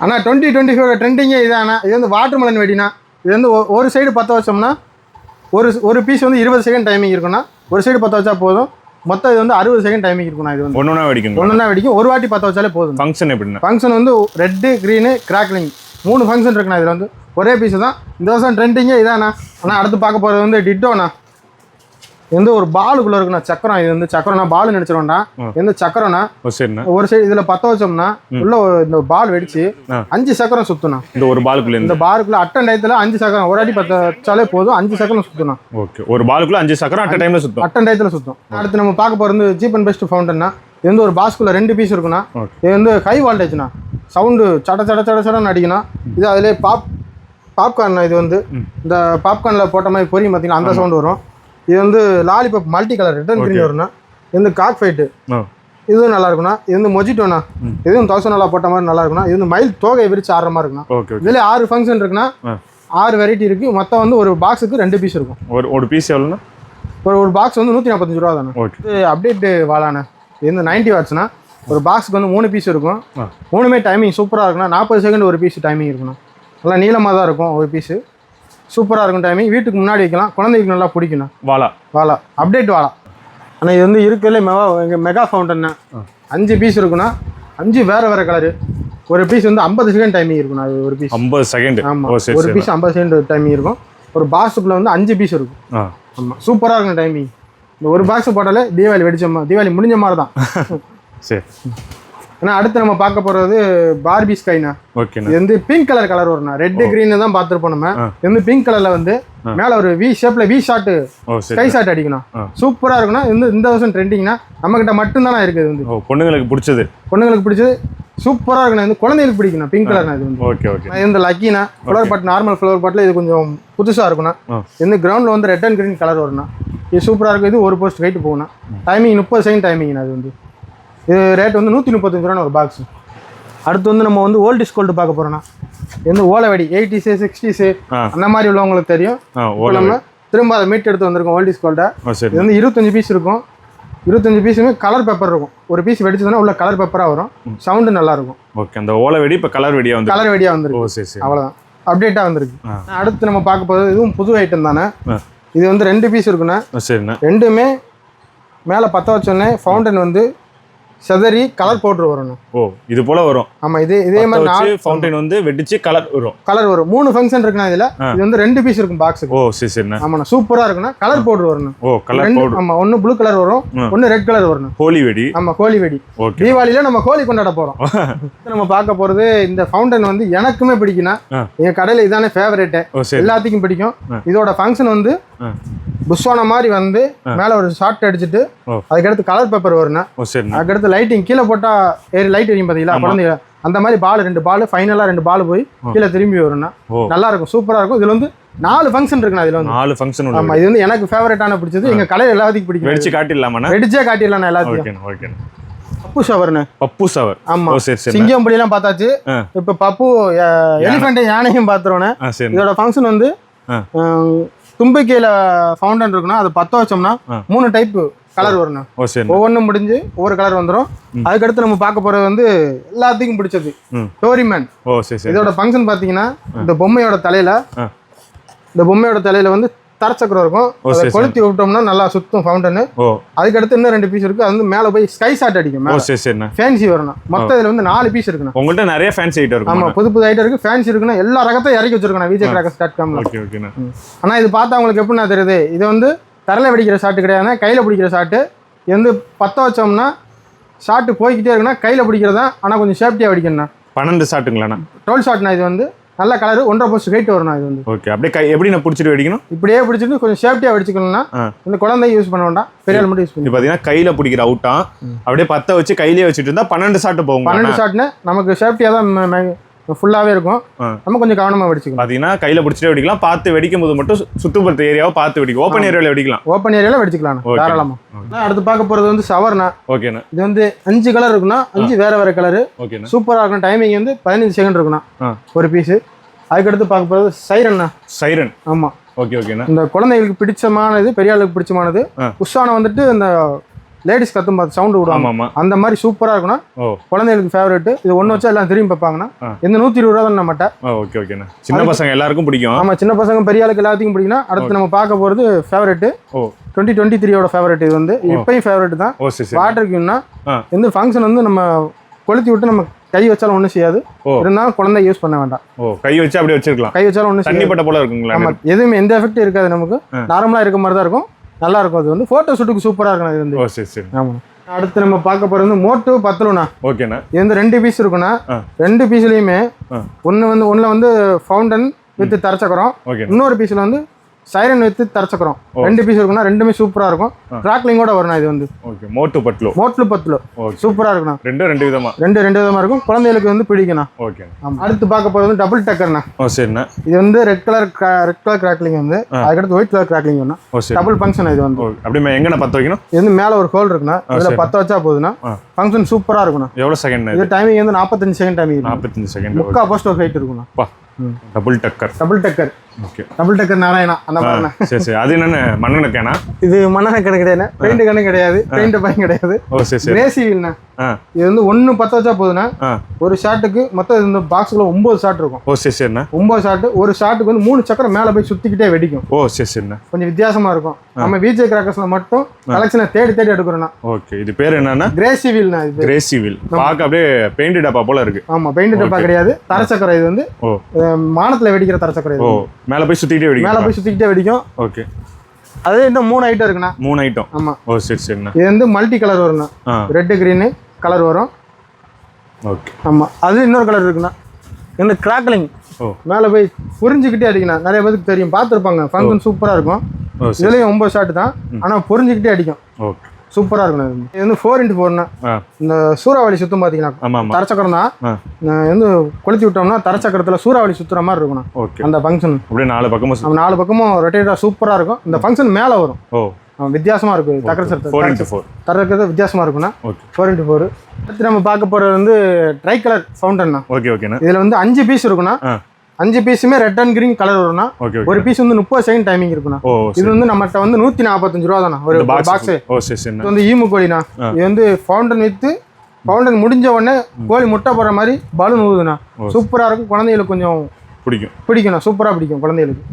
ஆனால் 2025 ட்ரெண்டிங்கே இதாண்ணா. இது வந்து வாட்டர் மெலன் வெடினா. இது வந்து ஒரு சைடு பற்ற வச்சோம்னா ஒரு பீஸ் வந்து 20 செகண்ட் டைமிங் இருக்குண்ணா. ஒரு சைடு பற்ற வச்சா போதும். மொத்தம் இது வந்து 60 செகண்ட் டைமிங் இருக்குண்ணா. இது வந்து ஒன்றா வெடிக்கும். ஒரு வாட்டி பற்ற வச்சாலே போதும். ஃபங்க்ஷன் வந்து ரெட்டு, க்ரீனு, கிராக்லிங் 3 ஃபங்க்ஷன் இருக்குண்ணா. இதில் வந்து ஒரே பீஸ் தான். இந்த வருஷம் ட்ரெண்டிங்கே இதாண்ணா. ஆனால் அடுத்து பார்க்க போகிறது வந்து டிட்டோண்ணா. இது வந்து ஒரு பாலுக்குள்ளே இருக்குண்ணா சக்கரம். இது வந்து சக்கரம்னா பால் நினச்சிருவோம்டா. இது வந்து சக்கரம்னா ஒரு சைடு இதில் பற்ற வச்சோம்னா உள்ள இந்த பால் வெடிச்சு 5 சக்கரம் சுற்றணும். இந்த ஒரு பாலுக்குள்ள இந்த பாலுக்குள்ள அட்டன் டயத்தில் 5 சக்கரம் ஒரு அடி பற்ற வச்சாலே போதும். 5 சக்கரம் சுற்றணும். ஓகே. ஒரு பாலுக்குள்ள 5 சக்கரம் அட்டன் டயத்தில் சுற்றும். அடுத்து நம்ம பார்க்க போகிறது சீப் அண்ட் பெஸ்ட் ஃபவுண்டன்னா. இது வந்து ஒரு பாஸ்குள்ள 2 பீஸ் இருக்குண்ணா. இது வந்து ஹை வால்டேஜ்ண்ணா. சவுண்டு சடன்னு அடிக்கணும். இது அதிலே பாப்கார்ன். இது வந்து இந்த பாப்கார்னில் போட்ட மாதிரி பொரியும் பார்த்தீங்கன்னா அந்த சவுண்டு வரும். இது வந்து lollipop multi colour red and green வரும்ண்ணா. இது வந்து காக் ஃபைட்டு. இதுவும் நல்லா இருக்குண்ணா. இது வந்து மொஜிட்டோண்ணா. இதுவும் 1000 போட்ட மாதிரி நல்லா இருக்குண்ணா. இது வந்து மயில் தோகை விரிச்சு ஆடுற மாதிரி இருக்குண்ணா. இதில் 6 ஃபங்க்ஷன் இருக்குண்ணா. 6 வெரைட்டி இருக்குது. மொத்தம் வந்து ஒரு பாக்ஸுக்கு 2 பீஸ் இருக்கும். ஒரு பீஸ் எவ்வளோண்ணா? ஒரு பாக்ஸ் வந்து 145 ரூபா தானே. இது அப்டேட் வாழாண்ணே. இது வந்து 90 வாட்ஸ்ண்ணா. ஒரு பாக்ஸுக்கு வந்து 3 பீஸ் இருக்கும். 3மே டைமிங் சூப்பராக இருக்குண்ணா. 40 செகண்ட் ஒரு பீஸ் டைமிங் இருக்குண்ணா. நல்லா நீளமாக தான் இருக்கும் ஒரு பீஸு. சூப்பராக இருக்கும் டைமிங். வீட்டுக்கு முன்னாடி வைக்கலாம். குழந்தைக்கு நல்லா பிடிக்கணும். வாழா அப்டேட் வாழா. ஆனால் இது வந்து இருக்கிறதுலே மெகா ஃபவுண்டன்னா 5 பீஸ் இருக்குண்ணா. 5 வேறு கலரு. ஒரு பீஸ் வந்து 50 செகண்ட் டைமிங் இருக்குண்ணா. அது ஒரு பீஸ் 50 செகண்ட். ஆமாம், ஒரு பீஸ் 50 செகண்ட் டைமிங் இருக்கும். ஒரு பாக்ஸுக்குள்ள வந்து 5 பீஸ் இருக்கும். ஆமாம், சூப்பராக இருக்கும் டைமிங். இந்த ஒரு பாக்ஸ் போட்டாலே தீபாவளி முடிஞ்ச மாதிரி தான். சரி. ஏன்னா அடுத்து நம்ம பார்க்க போகிறது பார்பி ஸ்கைண்ணா. இது வந்து பிங்க் கலர் வரும்ண்ணா. ரெட்டு க்ரீனு தான் பார்த்துருப்போம் நம்ம. இது வந்து பிங்க் கலரில் வந்து மேலே ஒரு வி ஷாட்டு ஸ்கை ஷாட் அடிக்கணும். சூப்பராக இருக்குண்ணா. இந்த வருஷம் ட்ரெண்டிங்னா நம்மகிட்ட மட்டும்தானே இருக்குது. வந்து பொண்ணுங்களுக்கு பிடிச்சது சூப்பராக இருக்குண்ணா. இது குழந்தைகளுக்கு பிடிக்கணும். பிங்க் கலர்னா இது வந்து. இந்த லக்கினா ஃப்ளவர் பாட், நார்மல் ஃப்ளவர் பாட்டில் இது கொஞ்சம் புதுசாக இருக்குண்ணா. இந்த கிரவுண்டில் வந்து ரெட் அண்ட் க்ரீன் கலர் வரும்ண்ணா. இது சூப்பராக இருக்கும். இது ஒரு போஸ்ட் வெயிட் போகணும். டைமிங் 30 செகண்ட் டைமிங்ண்ணா. அது வந்து இது ரேட் வந்து 135 ரூபா ஒரு பாக்ஸ். அடுத்து வந்து நம்ம வந்து ஓல்ட் இஸ் கோல்டு பார்க்க போகிறோம்னா. இது வந்து ஓலவெடி 80s 60s அந்த மாதிரி உள்ளவங்களுக்கு தெரியும். நம்ம திரும்ப அதை மீட் எடுத்து வந்திருக்கோம் ஓல்ட் இஸ் கோல்டை. இது வந்து 25 பீஸ் இருக்கும். 25 பீஸுமே கலர் பேப்பர் இருக்கும். ஒரு பீஸ் வெடிச்சதுன்னா உள்ள கலர் பேப்பராக வரும். சவுண்டு நல்லா இருக்கும். ஓகே. அந்த ஓலவெடி இப்போ கலர் வெடியாக வந்துருக்கு. அவ்வளோதான், அப்டேட்டாக வந்திருக்கு. அடுத்து நம்ம பார்க்க போகிறது இதுவும் புது ஐட்டம் தானே. இது வந்து 2 பீஸ் இருக்குண்ணா. சரிண்ணா. ரெண்டுமே மேலே பற்ற வச்சோடனே ஃபவுண்டன் வந்து செதறி கலர் பவுடர் வரணும். ஓ இது போல வரும். ஆமா இதே மாதிரி 4 ஃபவுண்டைன் வந்து வெடிச்சு கலர் வரும். 3 ஃபங்க்ஷன் இருக்குண்ணா இதுல. இது வந்து 2 பீஸ் இருக்கும் பாக்ஸுக்கு. ஓ சரிண்ணா. ஆமாண்ணா சூப்பரா இருக்குண்ணா. கலர் பவுடர் வரணும். ஓ கலர் பவுடர். ஆமா ஒன்னு ப்ளூ கலர் வரும், ஒன்னு ரெட் கலர் வரணும். ஹோலி வெடி. ஆமா ஹோலி வெடி. தீபாவளியில நம்ம ஹோலி கொண்டாட போறோம். நம்ம பார்க்க போறது இந்த ஃபவுண்டன் வந்து எனக்குமே பிடிக்கும்னா. எங்க கடையில இதானே ஃபேவரட். எல்லாத்துக்கும் பிடிக்கும். இதோட ஃபங்க்ஷன் வந்து புஷ்வான மாதிரி வந்து மேல ஒரு ஷார்ட் அடிச்சுட்டு அதுக்கடுத்து கலர் பேப்பர் வரணும். அதுக்கடுத்து லைட்டிங் கீழே போட்டா லைட் எரியும் பாத்தீங்களா குழந்தைங்க, அந்த மாதிரி பால் 2 பால் ஃபைனலா 2 பால் போய் கீழே திரும்பி வரும்னா நல்லா இருக்கும், சூப்பரா இருக்கும். இதுல வந்து 4 ஃபங்க்ஷன் இருக்குண்ணா. இதுல வந்து 4 ஃபங்க்ஷன். ஆமா இது வந்து எனக்கு ஃபேவரட்டான பிடிச்சது. எங்க கடையில எல்லாத்துக்கும் பிடிக்கும். வெடிச்சு காட்டிடலாமா? வெடிச்சே காட்டிடலாம் எல்லாத்துக்கும். ஓகே. பப்பு ஷவர்னு. பப்பு ஷவர். ஆமா சிங்கம் புலி எல்லாம் பார்த்தாச்சு. இப்ப பப்பு எலிஃபண்ட் யானையும் பாத்துறோன்னு. இதோட ஃபங்க்ஷன் வந்து தும்பிக்கையில ஃபவுண்டன் இருக்குன்னா அது 10 வச்சோம்னா 3 டைப் கலர் வரணும். ஒவ்வொன்றும் முடிஞ்சு ஒவ்வொரு கலர் வந்துடும். அதுக்கடுத்து நம்ம பார்க்க போறது வந்து எல்லாத்துக்கும் பிடிச்சது டோரிமேன். இதோட ஃபங்க்ஷன் பாத்தீங்கன்னா இந்த பொம்மையோட தலையில வந்து தரச்சக்கரம் இருக்கும். அதை கொளுத்தி விட்டோம்னா நல்லா சுத்தும் ஃபவுண்டன். அதுக்கடுத்து இன்னும் 2 பீஸ் இருக்கு. அது வந்து மேல போய் ஸ்கை ஷாட் அடிக்கும். ஃபேன்சி வரணும். மொத்தம் இதுல வந்து 4 பீஸ் இருக்குண்ணா. உங்கள்கிட்ட நிறைய ஃபேன்சி ஐட்டம் இருக்கு. ஆமா புது ஐட்டம் இருக்கு. ஃபேன்சி இருக்குன்னா எல்லா ரகத்தையும் இறக்கி வச்சிருக்கேன் vjcrackers.com. ஆனா இது பார்த்தா உங்களுக்கு எப்படின்னா தெரியுது, இது வந்து தரையில வெடிக்கிற ஷாட்டு கிடையாது, கையில பிடிக்கிற ஷாட்டு. இது வந்து 10 வச்சோம்னா ஷாட்டு போய்கிட்டே இருக்குன்னா கையில பிடிக்கிறதா. ஆனா கொஞ்சம் சேஃப்டியா வெடிக்கணும்னா 12 ஷாட்டுங்களாண்ணா? 12 ஷாட்னா. இது வந்து நல்ல கலர் 1.5 போஸ்ட் ஹைட் வரணும். இது வந்து ஓகே. அப்படியே எப்படி நான் பிடிச்சிட்டு வெடிக்கணும்? இப்படியே பிடிச்சிட்டு கொஞ்சம் சேஃப்டியா வெடிச்சுக்கணும்னா இந்த குழந்தை யூஸ் பண்ண வேண்டாம், பெரிய ஆள் மட்டும் யூஸ் பண்ணி. பாத்தீங்கன்னா கையில பிடிக்கிற அவுட்டா அப்படியே 10 வச்சு கையிலேயே வச்சுட்டு இருந்தா 12 ஷாட் போகும். 12 ஷாட்னா நமக்கு சேஃப்டியா தான் ஃபுல்லாவே இருக்கும். நம்ம கொஞ்சம் கவனமா வெடிச்சுக்கணும். பாத்தீங்கன்னா கையில பிடிச்சிட்டே வெடிக்கலாம். பார்த்து வெடிக்கும் போது மட்டும் சுற்றுப்புறத்து ஏரியாவை பார்த்து வெடிக்கும். ஓப்பன் ஏரியாவில் வெடிக்கலாம். ஓப்பன் ஏரியாவில் வெடிச்சுக்கலாம் தாராளமா. அடுத்து பார்க்க போறது வந்து ஷவர்னா. ஓகேண்ணா. இது வந்து 5 கலர் இருக்குன்னா 5 வேற கலரு. ஓகேண்ணா. சூப்பரா இருக்கும். டைமிங் வந்து 15 செகண்ட் இருக்குண்ணா ஒரு பீஸ். அதுக்கடுத்து பார்க்க போறது சைரன்னா. சைரன். ஆமா ஓகேண்ணா. இந்த குழந்தைகளுக்கு பிடிச்சமானது, பெரிய ஆளுக்கு பிடிச்சமானது. உஷான வந்துட்டு இந்த லேடிஸ் கத்தும் பார்த்து சவுண்ட் விடுவாங்க. அந்த மாதிரி சூப்பரா இருக்குன்னா குழந்தைகளுக்கு ஃபேவரட். இது ஒண்ணு வச்சா எல்லாம் திரும்பி பார்ப்பாங்கன்னா இந்த 120 ரூபா தான் நம்மட்ட. ஓகேண்ணா. சின்ன பசங்க எல்லாருக்கும் பிடிக்கும். ஆமா சின்ன பசங்க பெரிய ஆளுக்கு எல்லாத்துக்கும் பிடிக்கும்னா. அடுத்து நம்ம பார்க்க போறது ஃபேவரட் 2023 ஃபேவரட். இது வந்து இப்பயும் ஃபேவரட் தான். வாட்டருக்குன்னா இந்த ஃபங்க்ஷன் வந்து நம்ம கொளுத்தி விட்டு நம்ம கை வச்சாலும் ஒன்றும் செய்யாது. இருந்தாலும் குழந்தை யூஸ் பண்ண வேண்டாம். கை வச்சு அப்படியே வச்சிருக்கலாம். கை வச்சாலும் ஒன்றும் தண்ணி பட்ட போல இருக்குங்களா? ஆமா எதுவுமே எந்த எஃபெக்டும் இருக்காது. நமக்கு நார்மலா இருக்க மாதிரி தான் இருக்கும். நல்லா இருக்கும். அது வந்து போட்டோ ஷூட்டுக்கு சூப்பரா இருக்கும். இது வந்து ஆமா. அடுத்து நம்ம பார்க்க போறது வந்து மோட்டோ பத்தலுண்ணா. ஓகேண்ணா. இது வந்து 2 பீஸ் இருக்குண்ணா. 2 பீஸ்லயுமே ஒண்ணுல வந்து ஃபவுண்டன் வித் தரச்சக்கரம், இன்னொரு பீஸ்ல வந்து சைரன் வித் தரச்சக்கரம். 2 பீஸ் இருக்குண்ணா. ரெண்டுமே சூப்பரா இருக்கும். கிராக்லிங்கோட வரணும். இது வந்து மோட்டு பட்லு சூப்பரா இருக்குண்ணா. ரெண்டு விதமா விதமா இருக்கும். குழந்தைகளுக்கு வந்து பிடிக்கணும். அடுத்து பார்க்க போறது வந்து டபுள் டக்கர்ண்ணா. சரிண்ணா. இது வந்து ரெட் கலர் கிராக்லிங் வந்து, அதுக்கடுத்து ஒயிட் கலர் கிராக்லிங் ஒண்ணா. Double function. இது வந்து அப்படியே எங்கன பத்த வைக்கணும்? இது வந்து மேல ஒரு ஹோல் இருக்குண்ணா. இதுல 10 வச்சா போதுண்ணா. ஃபங்க்ஷன் சூப்பரா இருக்குண்ணா. எவ்வளவு செகண்ட்? இது டைமிங் வந்து 45 செகண்ட் டைமிங். 45 செகண்ட். முக்கா போஸ்ட் ஒரு ஹைட் இருக்குண்ணா. டபுள் டக்கர். ஓகே. டபுள் டக்கர் நாராயணா அந்த மாதிரி. சரி. அது என்னன்னு மண்ணெண்ண கேனா? இது மண்ணெண்ண கேன் கிடையாது. பெயிண்ட் கேன் கிடையாது. பெயிண்ட் பையன் கிடையாது. கிரேசி வீல்னா. இது வந்து 1 10 வச்சா போதுனா. ஒரு ஷாட்டுக்கு மொத்தம் இந்த பாக்ஸ்ல 9 ஷாட் இருக்கும். சரிண்ணா. 9 ஷாட். ஒரு ஷாட்டுக்கு வந்து 3 சக்கரம் மேல போய் சுத்திக்கிட்டே வெடிக்கும். சரிண்ணா. கொஞ்சம் வித்தியாசமா இருக்கும். நம்ம விஜே கிராக்கர்ஸ்ல மட்டும் கலெக்ஷனை தேடி எடுக்கிறோம்னா. ஓகே. இது பேர் என்னன்னா? கிரேசி வீல்னா. இது கிரேசி வீல். பாக்க அப்படியே பெயிண்ட் டப்பா போல இருக்கு. ஆமா பெயிண்ட் டப்பா கிடையாது. தரச்சக்கரம். இது வந்து மானத்துல வெடிக்கிற தரச்சக்கரம். இது மேல போய் சுத்திக்கிட்டே வெடிக்கும். ஓகே. அதே இன்னும் 3 ஐட்டம் இருக்குண்ணா. 3 ஐட்டம். ஆமா. சரிண்ணா. இது வந்து மல்டி கலர் வரும்ண்ணா. ரெட் கிரீன் கலர் வரும். ஓகே. ஆமா. அது இன்னொரு கலர் இருக்குண்ணா. இந்த கிராக்லிங் மேல போய் புரிஞ்சுக்கிட்டே அடிக்கணும். நிறைய பேருக்கு தெரியும், பார்த்துருப்பாங்க. ஃபங்க்ஷன் சூப்பரா இருக்கும். இதுலயும் 9 ஷாட் தான். ஆனா புரிஞ்சுக்கிட்டே அடிக்கும். ஓகே. சூப்பரா இருக்கும். இது வந்து 4x4னா. இந்த சூறாவளி சுத்தம் பாத்தீங்கன்னா தரச்சக்கரம் தான். வந்து கொளுத்தி விட்டோம்னா தரச்சக்கரத்துல சூறாவளி சுத்துற மாதிரி இருக்கும் அந்த ஃபங்க்ஷன். அப்படியே 4 பக்கமும் ரொட்டேட்டா சூப்பரா இருக்கும். இந்த ஃபங்க்ஷன் மேல வரும். வித்தியாசமா இருக்கும். தரக்கிறது வித்தியாசமா இருக்கும்னா 4x4. அடுத்து நம்ம பார்க்க போறது வந்து ட்ரை கலர் ஃபவுண்டன். இதுல வந்து 5 பீஸ் இருக்குன்னா. 5 பீஸுமே ரெட் அண்ட் கிரீன் கலர் வரும்னா. ஒரு பீஸ் வந்து 30 செகண்ட் டைமிங் இருக்குண்ணா. இது வந்து நம்மகிட்ட வந்து 145 ரூபா தானே ஒரு பாக்ஸ். இது வந்து ஈமு கோழினா. இது வந்து ஃபவுண்டன் முடிஞ்ச உடனே கோழி முட்டை போடுற மாதிரி பலூன் ஊதுண்ணா. சூப்பரா இருக்கும். குழந்தைகளுக்கு கொஞ்சம் பிடிக்கும். சூப்பரா பிடிக்கும் குழந்தைகளுக்கு.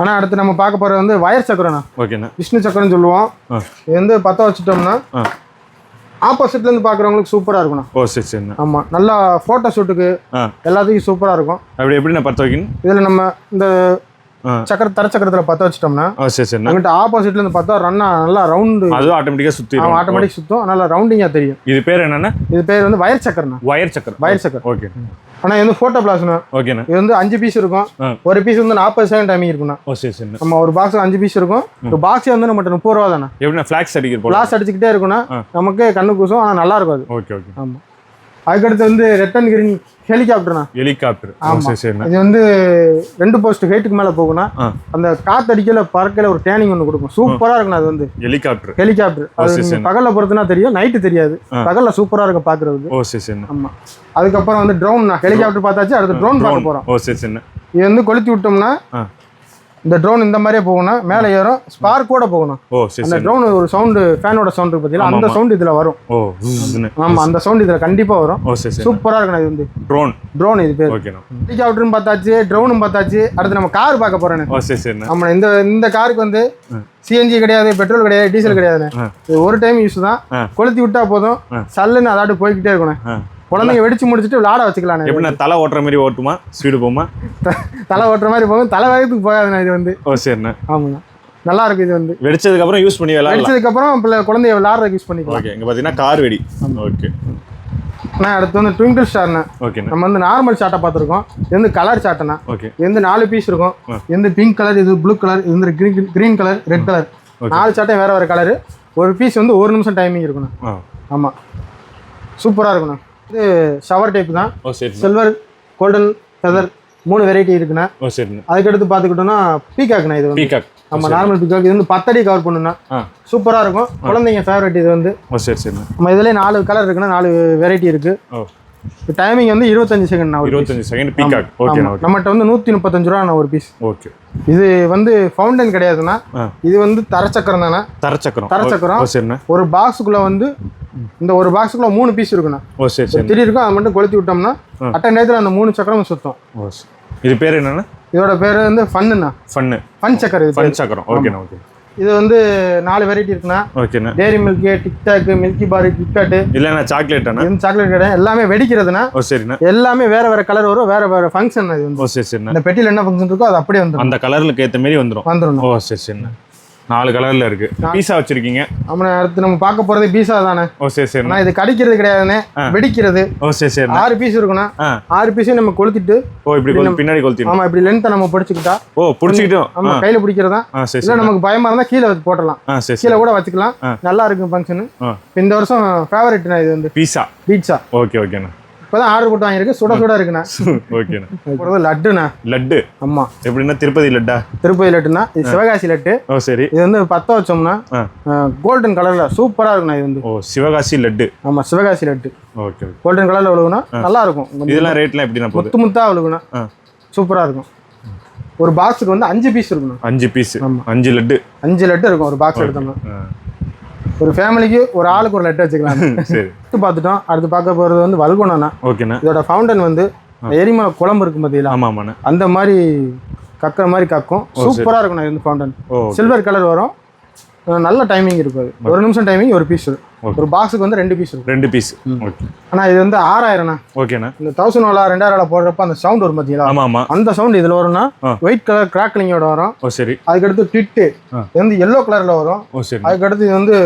ஆனா அடுத்து நம்ம பார்க்க போறது வந்து வயர் சக்கரம்ண்ணா. விஷ்ணு சக்கரம் சொல்லுவோம். இது வந்து 10 வச்சுட்டோம்னா ஆப்போசிட்லேருந்து பார்க்குறவங்களுக்கு சூப்பராக இருக்குண்ணா. ஓ சரி சரிண்ணா. ஆமாம், நல்லா ஃபோட்டோ ஷூட்டுக்கு எல்லாத்துக்கும் சூப்பராக இருக்கும். அப்படி எப்படிண்ணா பற்ற வைக்கணும்? இதில் நம்ம இந்த தரச்சக்கரத்தில் பற்ற வச்சிட்டோம்னா சரி சரிண்ணா, அங்கிட்ட ஆப்போசிட்லேருந்து பார்த்தா நல்லா ரவுண்டு, அதுவும் ஆட்டோமேட்டிக்காக சுற்றி ஆட்டோமேட்டிக் சுற்றும், நல்லா ரவுண்டிங்காக தெரியும். இது பேர் என்னண்ணா? இது பேர் வந்து வயர் சக்கரண்ணா. வயர் சக்கரம். வயர் சக்கர். ஓகே. ஆனால் இது வந்து ஃபோட்டோ பிளாஸ்ண்ணா. ஓகேண்ணா. இது வந்து 5 பீஸ் இருக்கும். ஒரு பீஸ் வந்து 40 செகண்ட் டைமிங் இருக்குண்ணா. ஓ சரி சரிண்ணா. நம்ம ஒரு பாக்ஸ் 5 பீஸ் இருக்கும். ஒரு பாக்ஸே வந்து நம்மகிட்ட 30 ரூபா தானே. எப்படின்னா ஃபிளாக்ஸ் அடிக்கிற ஃபிளாஷ் அடிச்சுக்கிட்டே இருக்குண்ணா. நமக்கு கண்ணு கூசும், ஆனால் நல்லா இருக்கும் அது. Okay okay. ஆமாம். அதுக்கடுத்து வந்து ரெட் அண்ட் கிரீன் ஹெலிகாப்டர்ண்ணா. ஹெலிகாப்டர். சரி சரிண்ணா. இது வந்து 2 போஸ்ட் ஹைட்டுக்கு மேலே போகும்னா அந்த காத்தடிக்கல பறக்கல ஒரு டேனிங் ஒன்று கொடுக்கும். சூப்பராக இருக்குண்ணா. அது வந்து ஹெலிகாப்டர். ஹெலிகாப்டர். அது பகலில் பொறுத்துனா தெரியும், நைட்டு தெரியாது. பகலில் சூப்பராக இருக்கும் பார்க்குறதுக்கு. ஓ சரி சரிண்ணா. ஆமாம். அதுக்கப்புறம் வந்து ட்ரோன்ண்ணா. ஹெலிகாப்டர் பார்த்தாச்சு, அடுத்து ட்ரோன் பார்க்க போகிறோம். ஓ சரி சரிண்ணா. இது வந்து கொளுத்தி விட்டோம்னா இந்த ட்ரோன் இந்த மாதிரியே போகணும், மேலே ஏறும், ஸ்பார்க் கூட போகணும். ஓ சரி. அந்த ட்ரோன் ஒரு சவுண்டு, ஃபேனோட சவுண்டு பார்த்தீங்களா, அந்த சவுண்ட் இதில் வரும். ஓ ஆமாம், அந்த சவுண்ட் இதில் கண்டிப்பாக வரும். ஓ சரி. சூப்பராக இருக்குண்ணா. இது வந்து ட்ரோன் இது பேர். ஓகேண்ணா. ஹெலிகாப்டரும் பார்த்தாச்சு, ட்ரோனும் பார்த்தாச்சு. அடுத்து நம்ம கார் பார்க்க போகிறேன். ஓ சரி சரிண்ணா. ஆமாம், இந்த காருக்கு வந்து சிஎன்ஜி கிடையாது, பெட்ரோல் கிடையாது, டீசல் கிடையாதுண்ணே. இது ஒரு டைம் யூஸ் தான். கொளுத்தி விட்டா போதும், சல்லுன்னு அதாட்டு போய்கிட்டே இருக்கணும். குழந்தைங்க வெடிச்சு முடிச்சுட்டு விளாட வச்சுக்கலாம். எப்படின்னா தலை ஓட்டுற மாதிரி ஓட்டுமா, ஸ்பீடு போகுமா? தலை ஓட்டுற மாதிரி போகும், தலை வேகத்துக்கு போகாதுண்ணா இது வந்து. ஓ சரிண்ணா. ஆமாண்ணா, நல்லா இருக்கு. இது வந்து வெடிச்சதுக்கு அப்புறம் யூஸ் பண்ணி வெடிச்சதுக்கு அப்புறம் குழந்தைய விளாடுறதுக்கு யூஸ் பண்ணிக்கலாம். ஓகே. இங்க பாத்தீங்கன்னா கார் வெடி. ஓகே. நான் அடுத்து வந்து ட்விங்கிள் ஸ்டார்ண்ணா. ஓகே. நம்ம வந்து நார்மல் சாட்டை பார்த்துருக்கோம். இது வந்து கலர் சாட்டைண்ணா. ஓகே. இது வந்து 4 பீஸ் இருக்கும். இது வந்து பிங்க் கலர், இது ப்ளூ கலர், இது வந்து கிரீன் கலர், ரெட் கலர். 4 சாட்டை வேற வேற கலரு. ஒரு பீஸ் வந்து 1 நிமிஷம் டைமிங் இருக்குண்ணா. ஆமாம், சூப்பராக இருக்குண்ணா. இது ஷவர் டைப் தான். சில்வர், கோல்டன், ஃபெதர் 3 வெரைட்டி இருக்குண்ணா. ஓ சரி. அதுக்கடுத்து பார்த்துக்கிட்டோம்னா பீகாக்ண்ணா. இது வந்து பீகாக். நம்ம நார்மல் பீகாக். இது வந்து 10 அடி கவர் பண்ணுண்ணா. சூப்பராக இருக்கும், குழந்தைங்க ஃபேவரட் இது வந்து. ஓ சரி சரி. நம்ம இதில் 4 கலர் இருக்குண்ணா, 4 வெரைட்டி இருக்கு. டைமிங் வந்து 25 செகண்ட். 25 second peacock. ஓகே. நம்மகிட்ட வந்து 135 ரூபா ஒரு பீஸ். ஓகே. இது வந்து ஃபவுண்டன் கிடையாதுண்ணா. இது வந்து தரச்சக்கரம் தானே. தரச்சக்கரம். ஒரு பாக்ஸுக்குள்ள வந்து இந்த ஒரு பாக்ஸுக்குள்ள 3 பீஸ் இருக்குண்ணா. ஓ சரி சரி. திடீர் இருக்கும், அதை மட்டும் கொளுத்தி விட்டோம்னா அட்ட நேரத்தில் அந்த 3 சக்கரமும் சுத்தம். ஓ. இது பேர் என்னன்னா? இதோட பேர் வந்து ஃபன்னுண்ணா. ஃபன் சக்கரம். இது ஃபன் சக்கரம். ஓகேண்ணா. ஓகே. இது வந்து 4 வெரைட்டி இருக்குண்ணா. ஓகேண்ணா. டேரி மில்க், டிக்டாக், மில்கி பார், கிட்காட். இல்லைண்ணா சாக்லேட். இது சாக்லேட் கிடையாது, எல்லாமே வெடிக்கிறதுனா. ஓ சரிண்ணா. எல்லாமே வேற வேற கலர் வரும், வேற வேற ஃபங்க்ஷன். இது வந்து ஓ சரி சரிண்ணா. இந்த பெட்டியில் என்ன ஃபங்க்ஷன் இருக்கோ அது அப்படியே வந்துடும். அந்த கலருக்கு ஏற்ற மாதிரி வந்துடும். ஓ சரி சரிண்ணா. 4 கலர்ல இருக்கு. பீஸா வச்சிருக்கீங்க. ஆமா. அடுத்து நம்ம பார்க்க போறது பீஸா தானே. ஓ சரி சரி. நான் இது கடிக்கிறது கிடையாதுனே, வெடிக்கிறது. ஓ சரி சரி. 6 பீஸ் இருக்குனா, 6 பீஸையும் நம்ம கொளுத்திட்டு. ஓ இப்படி பின்னாடி கொளுத்திடணும். ஆமா, இப்படி லென்த்தை நம்ம பிடிச்சிக்கிட்டா. ஓ பிடிச்சிக்கிட்டோம். ஆமா, கையில பிடிக்கிறதா. இல்ல நமக்கு பயமா இருந்தா கீழே வச்சு போடலாம். கீழே கூட வச்சுக்கலாம். நல்லா இருக்கும் ஃபங்க்ஷன். இந்த வருஷம் ஃபேவரட்னா இது வந்து பீட்சா. ஓகே ஓகேண்ணா. இப்பதான் ஆர்டர் போட்டு வாங்கிருக்கு, சுட சுட இருக்குண்ணா. ஓகேண்ணா. லட்டுண்ணா. லட்டு. ஆமா. எப்படின்னா திருப்பதி லட்டா? திருப்பதி லட்டுனா இது சிவகாசி லட்டு. ஓ சரி. இது வந்து 10 வச்சோம்னா கோல்டன் கலர்ல சூப்பரா இருக்குண்ணா. இது வந்து ஓ சிவகாசி லட்டு. ஆமா, சிவகாசி லட்டு. ஓகே. கோல்டன் கலர்ல விழுகுனா நல்லா இருக்கும். இதெல்லாம் ரேட்லாம் எப்படின்னா? முத்து முத்தா விழுகுனா சூப்பரா இருக்கும். ஒரு பாக்ஸுக்கு வந்து 5 பீஸ் இருக்குண்ணா. 5 பீஸ். 5 லட்டு. 5 லட்டு இருக்கும் ஒரு பாக்ஸ் எடுத்தோம்னா. ஒரு ஃபேமிலிக்கு ஒரு ஆளுக்கு ஒரு லெட்டர் வச்சுக்கலாம். சரி. பார்த்துட்டோம். அடுத்து பார்க்க போகிறது வந்து வல்கோனா. ஓகேண்ணா. இதோட ஃபவுண்டன் வந்து எரிமலை குழம்பு இருக்கும் பார்த்தீங்களா? ஆமாம் ஆமாண்ணா. அந்த மாதிரி கக்கிற மாதிரி கக்கும். சூப்பராக இருக்குண்ணா இந்த ஃபவுண்டன். சில்வர் கலர் வரும், நல்ல டைமிங் இருக்கும். அது 1 நிமிஷம் டைமிங், ஒரு பீஸ். ஒரு பாக்ஸுக்கு வந்து 2 பீஸ் இருக்கும். 2 பீஸ். ஓகே. ஆனால் இது வந்து 6000ண்ணா. ஓகேண்ணா. இந்த 1000 2000 போடுறப்ப அந்த சவுண்ட் வரும் பார்த்தீங்களா? ஆமாம் ஆமாம். அந்த சவுண்ட் இதில் வரும்னா ஒயிட் கலர் கிராக்லிங்கோட வரும். ஓ சரி. அதுக்கடுத்து டிட்டு இது வந்து எல்லோ கலரில் வரும். ஓ சரி. அதுக்கடுத்து இது வந்து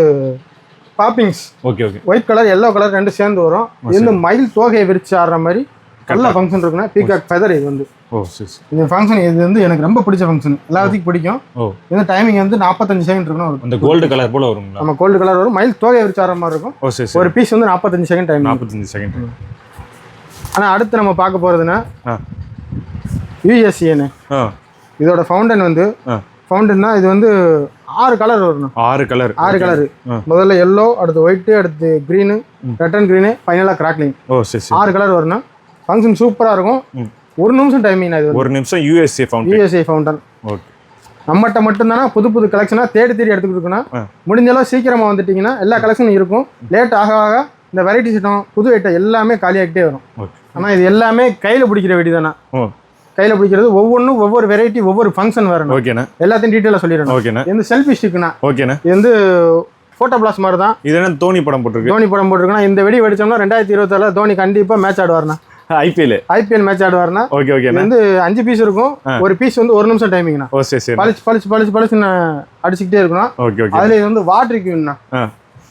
poppings. Okay okay. White colour yellow colour 2 சேர்ந்து வரும். இது வந்து மயில் தோகையை விரிச்சு ஆடுற மாதிரி நல்ல ஃபங்க்ஷன் இருக்குன்னா பீகாக் ஃபெதர். இது வந்து ஓ சரி. இந்த ஃபங்க்ஷன் இது வந்து எனக்கு ரொம்ப பிடிச்ச ஃபங்க்ஷன், எல்லாத்துக்கும் பிடிக்கும். இந்த டைமிங் வந்து 45 செகண்ட் இருக்கணும். அந்த கோல்டு கலர் போல வரும். நம்ம கோல்டு கலர் வரும், மயில் தோகை விரிச்சு ஆடுற மாதிரி இருக்கும். ஓ சரி. ஒரு பீஸ் வந்து 45 செகண்ட் டைம். 45 செகண்ட். ஆனால் அடுத்து நம்ம பார்க்க போகிறதுன்னா யூஎஸ்ஏன்னு. இதோட ஃபவுண்டன் வந்து ஃபவுண்டன்னா இது வந்து 6 கலர் வரணும். 6 கலர். முதல்ல எல்லோ, அடுத்து ஒயிட்டு, அடுத்து க்ரீனு, ரெட் அண்ட் க்ரீனு, ஃபைனலாக கிராக்லிங். ஓ சரி. 6 கலர் வரணும். ஃபங்க்ஷன் சூப்பராக இருக்கும். 1 நிமிஷம் டைமிங். இது 1 நிமிஷம். USA fountain. ஓகே. நம்மகிட்ட மட்டும்தானா புது புது கலெக்ஷனாக தேடி எடுத்துக்கிட்டு இருக்குன்னா முடிஞ்சளவு சீக்கிரமாக வந்துட்டிங்கன்னா எல்லா கலெக்ஷனும் இருக்கும். லேட் ஆக ஆக இந்த வெரைட்டி ஐட்டம், புது ஐட்டம் எல்லாமே காலியாகிட்டே வரும். ஆனால் இது எல்லாமே கையில் பிடிக்கிற வெடி தானே. கையில் பிடிக்கிறது ஒவ்வொன்றும் ஒவ்வொரு வெரைட்டி, ஒவ்வொரு ஃபங்க்ஷன் வரணும். ஓகேண்ணா. எல்லாத்தையும் டீட்டெயிலாக சொல்லிடணும். ஓகேண்ணா. இது வந்து செல்ஃபி ஸ்டிக்னா. ஓகேண்ணா. இது வந்து ஃபோட்டோ பிளாஸ் மாதிரி தான். இது என்ன தோனி படம் போட்டிருக்கு? தோனி படம் போட்டிருக்குன்னா இந்த வெடி வெடிச்சோம்னா 2026 தோனி கண்டிப்பாக மேட்ச் ஆடுவார்ண்ணா. ஐபிஎல் மேட்ச் ஆடுவார்னா. Okay okay. இது வந்து 5 பீஸ் இருக்கும். ஒரு பீஸ் வந்து 1 நிமிஷம் டைமிங்ண்ணா. ஓ சரி சரி. பளிச்சுன்னு அடிச்சுக்கிட்டே இருக்கணும். Okay okay. அதுல இது வந்து வாட்டர் கியூண்ணா,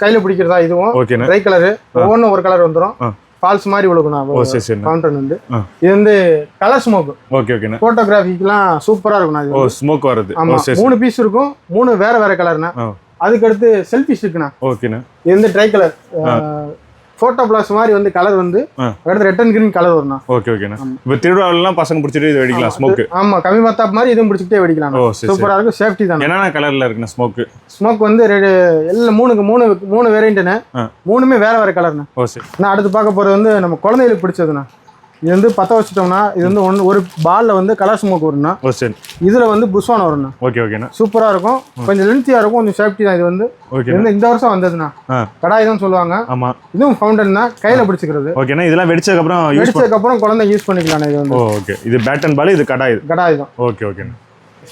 கையில பிடிக்கிறதா இதுவும். ஓகேண்ணா. ட்ரை கலரு ஒவ்வொன்றும் ஒரு கலர் வந்துடும். ஃபால்ஸ் மாதிரி விழுக்கணும். ஓ சரி சரி. ஃபவுண்டன் வந்து இது வந்து கலர் ஸ்மோக். ஓகே ஓகேண்ணா. போட்டோகிராஃபிக்கெல்லாம் சூப்பரா இருக்குண்ணா இது. ஓ ஸ்மோக் வருது. ஆமா 3 பீஸ் இருக்கும். 3 வேற கலர்ண்ணா. அதுக்கு அடுத்து செல்ஃபி ஸ்டிக்ண்ணா. ஓகேண்ணா. இது வந்து ட்ரை கலர் போட்டோ பிளாஸ் மாதிரி வந்து கலர் வந்து அடுத்து ரெட் அண்ட் கிரீன் கலர் வரும்ண்ணா. ஓகே ஓகேண்ணா. இப்போ திருவிழாவெல்லாம் பசங்க பிடிச்சிட்டு இது வெடிக்கலாம் ஸ்மோக். ஆமா கம்மி மத்தாப் மாதிரி இதுவும் பிடிச்சிட்டே வெடிக்கலாம். சூப்பரா இருக்கும். சேஃப்டி தான். என்னென்ன கலர்ல இருக்குண்ணா ஸ்மோக்? ஸ்மோக் வந்து எல்லாம் மூணு வேரியண்ட்ண்ணே. 3மே வேற கலர்ண்ணா. ஓ சரி. நான் அடுத்து பார்க்க போறது வந்து நம்ம குழந்தைகளுக்கு பிடிச்சதுண்ணா. இது வந்து பற்ற வச்சுட்டோம்னா இது வந்து ஒரு பால்ல வந்து கலர் ஸ்மோக் வரும்ண்ணா. ஓ சரி. இதுல வந்து புஷ்வான் வரும்ண்ணா. ஓகே ஓகேண்ணா. சூப்பரா இருக்கும். கொஞ்சம் லென்த்தியா இருக்கும். கொஞ்சம் சேஃப்டி தான் இது வந்து. இந்த வருஷம் வந்ததுண்ணா. கடாய் தான் சொல்லுவாங்க. ஆமா. இதுவும் ஃபவுண்டன் தான், கையில பிடிச்சிக்கிறது. ஓகேண்ணா. இதெல்லாம் வெடிச்சதுக்கு அப்புறம் குழந்தை யூஸ் பண்ணிக்கலாம் இது வந்து. ஓகே. இது பேட் அண்ட் பால், இது கடாய் தான். ஓகே ஓகேண்ணா.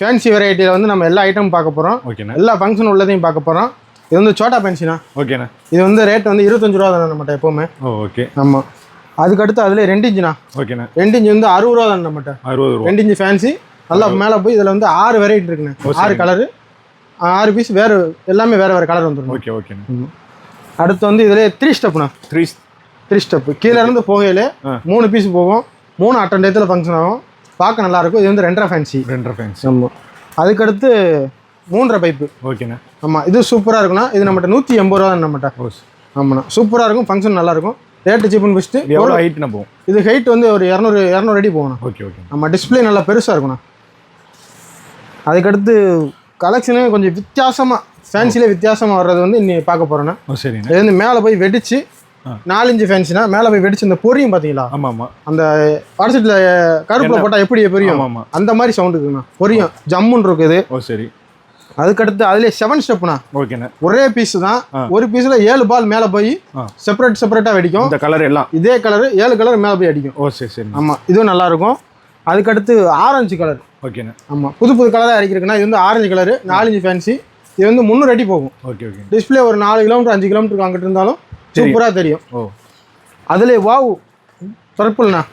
ஃபேன்சி வெரைட்டியில வந்து நம்ம எல்லா ஐட்டமும் பார்க்க போறோம். ஓகேண்ணா. எல்லா ஃபங்க்ஷன் உள்ளதையும் பார்க்க போறோம். இது வந்து சோட்டா பென்சினா. ஓகேண்ணா. இது வந்து ரேட் வந்து 25 ரூபா தானே நம்மகிட்ட எப்பவுமே. ஓகே. ஆமா. அதுக்கு அடுத்து அதுல 2 இன்ச்சுண்ணா. ஓகேண்ணா. 2 இன்ச் வந்து 60 ரூபா தானே நம்மகிட்ட. 60 ரூபா. 2 இன்ச் ஃபேன்சி நல்லா மேலே போய் இதுல வந்து 6 வெரைட்டி இருக்குண்ணே. 6 கலரு, 6 பீஸ் எல்லாமே வேற கலர் வந்துடும். ஓகே ஓகேண்ணா. அடுத்து வந்து இதுல 3 ஸ்டெப்ண்ணா. 3 ஸ்டெப் கீழே இருந்து போகையில 3 பீஸ் போகும். 3 அட்டன் டயத்தில் ஃபங்க்ஷன் ஆகும். பார்க்க நல்லா இருக்கும். இது வந்து 2.5 ஃபேன்சி. ஆமாம். அதுக்கடுத்து 3.5 பைப்பு. ஓகேண்ணா. ஆமாம். இது சூப்பராக இருக்குண்ணா. இது நம்மகிட்ட 180 ரூபா தான் நம்மகிட்ட. ஆமாண்ணா. சூப்பராக இருக்கும். ஃபங்க்ஷன் நல்லா இருக்கும். Rate cheap and best. எவ்வளோ ஹைட்னா போகும்? இது ஹைட் வந்து ஒரு 200 அடி போகணும். Okay okay. நம்ம டிஸ்பிளே நல்லா பெருசாக இருக்குண்ணா. அதுக்கடுத்து கலெக்ஷனு கொஞ்சம் வித்தியாசமாக ஃபேன்சிலே வித்தியாசமாக வர்றது வந்து இன்னைக்கு பார்க்க போகிறேன்னா. சரிண்ணா. இது வந்து மேலே போய் வெடிச்சு 4 இன்ச்சு ஃபேன்சினா மேலே போய் வெடிச்சு இந்த பொரியும் பார்த்தீங்களா? ஆமாம் ஆமாம். அந்த வாட்ஸ்அப்பில் கருப்பில் போட்டால் எப்படி பொரியும் அந்த மாதிரி சவுண்டு இருக்குண்ணா. பொரியும் ஜம்முன்னு இருக்குது. ஓ சரி. அதுக்கடுத்து அதுல 7 ஸ்டெப்னா. ஓகேண்ணா. ஒரே பீஸ் தான். ஒரு பீஸ்ல 7 பால் மேல போய் செப்பரேட்டா வெடிக்கும். இந்த கலர் எல்லாம் இதே கலர் 7 கலர் மேல போய் அடிக்கும். ஓ சரி சரி. ஆமா. இதுவும் நல்லா இருக்கும். அதுக்கடுத்து ஆரஞ்சு கலர். ஓகேண்ணா. ஆமா. புது கலரா அடிக்கிறதுக்குன்னா இது வந்து ஆரஞ்சு கலர் 4 இன்ச் ஃபேன்சி. இது வந்து 300 அடி போகும். Okay okay. டிஸ்பிளே ஒரு 4 கிலோமீட்டர் 5 கிலோமீட்டருக்கு அங்கிட்டு இருந்தாலும் சூப்பரா தெரியும். ஓ. அதுல வாவ் பர்பிள்ண்ணா.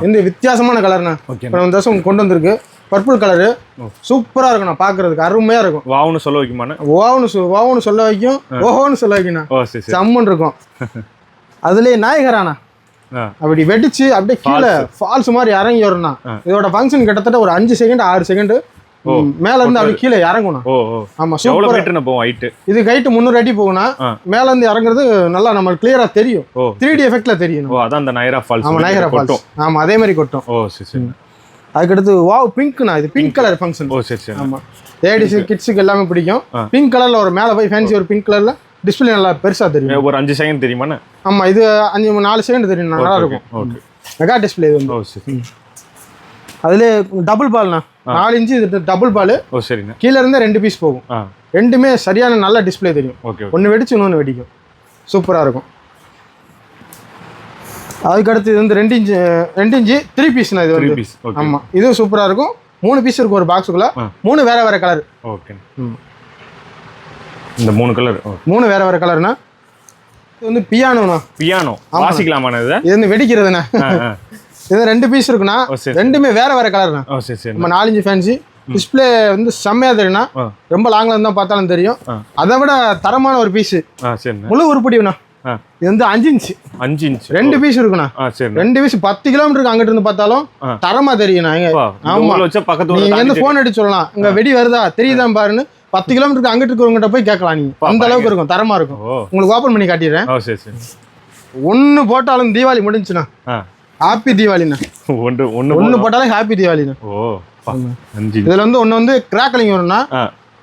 இந்த வித்தியாசமான கலர்ண்ணா. இப்போ இந்த வருஷம் கொண்டு வந்திருக்கு. பர்பிள் கலரு சூப்பரா இருக்கும். பாக்குறதுக்கு அருமையா இருக்கும். வாவுன்னு சொல்ல வைக்குமாண்ணா? வாவுன்னு சொல்ல வைக்கும். ஓஹோன்னு சொல்ல வைக்கணும். செம்மன் இருக்கும். அதுலயே நாயகரானா அப்படி வெடிச்சு அப்படியே கீழே ஃபால்ஸ் மாதிரி இறங்கி வரும்னா. இதோட ஃபங்க்ஷன் கிட்டத்தட்ட ஒரு 5 செகண்ட் 6 செகண்ட் மேல இருந்து அப்படி கீழே இறங்கணும். ஆமா. சூப்பர். இது ஹைட் 300 அடி போகும்னா மேல இருந்து இறங்குறது நல்லா நம்ம கிளியரா தெரியும். 3D எஃபெக்ட்ல தெரியும். அதான் அந்த நயரா ஃபால்ஸ். ஆமா நயரா ஃபால்ஸ். ஆமா அதே மாதிரி கொட்டும். ஓ சரி சரி. அதுக்கடுத்து வாவ் பிங்க்னா. இது பிங்க் கலர் ஃபங்க்ஷன். ஓ சரி சரி. ஆமா. லேடிஸ் கிட்ஸுக்கு எல்லாமே பிடிக்கும். பிங்க் கலர்ல ஒரு மேல போய் ஃபேன்சி ஒரு பிங்க் கலர்ல டிஸ்பிளே நல்லா பெருசா தெரியும். ஒரு 5 செகண்ட் தெரியுமாண்ணா? ஆமா. இது 4 செகண்ட் தெரியும். நல்லா இருக்கும். ஓகே. மெகா டிஸ்பிளே இது வந்து. ஓ சரி. அதுல டபுள் பால்னா 4 இன்ச் இது டபுள் பால். ஓ சரிண்ணா. கீழ இருந்து 2 பீஸ் போகும். ரெண்டுமே சரியான நல்ல டிஸ்பிளே தெரியும். ஒன்னு வெடிச்சு இன்னொன்னு வெடிக்கும். சூப்பரா இருக்கும். அதுக்கடுத்து இது வந்து 2 இன்ச்சு 3 பீஸ்னா இது வந்து. ஆமா. இதுவும் சூப்பரா இருக்கும். 3 பீஸ் இருக்கும் ஒரு பாக்ஸுக்குள்ள. 3 வேற கலர். ஓகே. இந்த 3 கலர் 3 வேற கலர்னா. இது வந்து பியானோண்ணா. பியானோ வாசிக்கலாமாண்ணா? இது வந்து வெடிக்கிறதுண்ணா. இது 2 பீஸ் இருக்குண்ணா. ரெண்டுமே வேற கலர்ண்ணா. நம்ம 4 இன்ச்சு ஃபேன்சி. டிஸ்பிளே வந்து செம்மையா தெரியும்ண்ணா. ரொம்ப லாங்ல இருந்தா பார்த்தாலும் தெரியும். அதை விட தரமான ஒரு பீஸ். முழு உருப்படிண்ணா. இது வந்து 5 இன்ச்சு. 2 பீஸ் இருக்குண்ணா. 2 பீஸ் 10 கிலோமீட்டருக்கு அங்கிட்டு இருந்து பார்த்தாலும் தரமா தெரியும். ஆமா. நீங்க வந்து போன் எடுத்து சொல்லலாம். இங்க வெடி வருதா தெரியுதான் பாருன்னு 10 கிலோமீட்டருக்கு அங்கிட்டு இருக்கிறவங்கிட்ட போய் கேட்கலாம். நீங்க அந்த அளவுக்கு இருக்கும். தரமா இருக்கும். உங்களுக்கு ஓபன் பண்ணி காட்டிடுறேன். ஒன்னு போட்டாலும் தீபாவளி முடிஞ்சுண்ணா. ஹாப்பி தீபாவளிண்ணா. ஒன்னு போட்டாலும் ஹாப்பி தீபாவளிண்ணா. இதுல வந்து ஒன்னு வந்து கிராக்கலிங் வரும்னா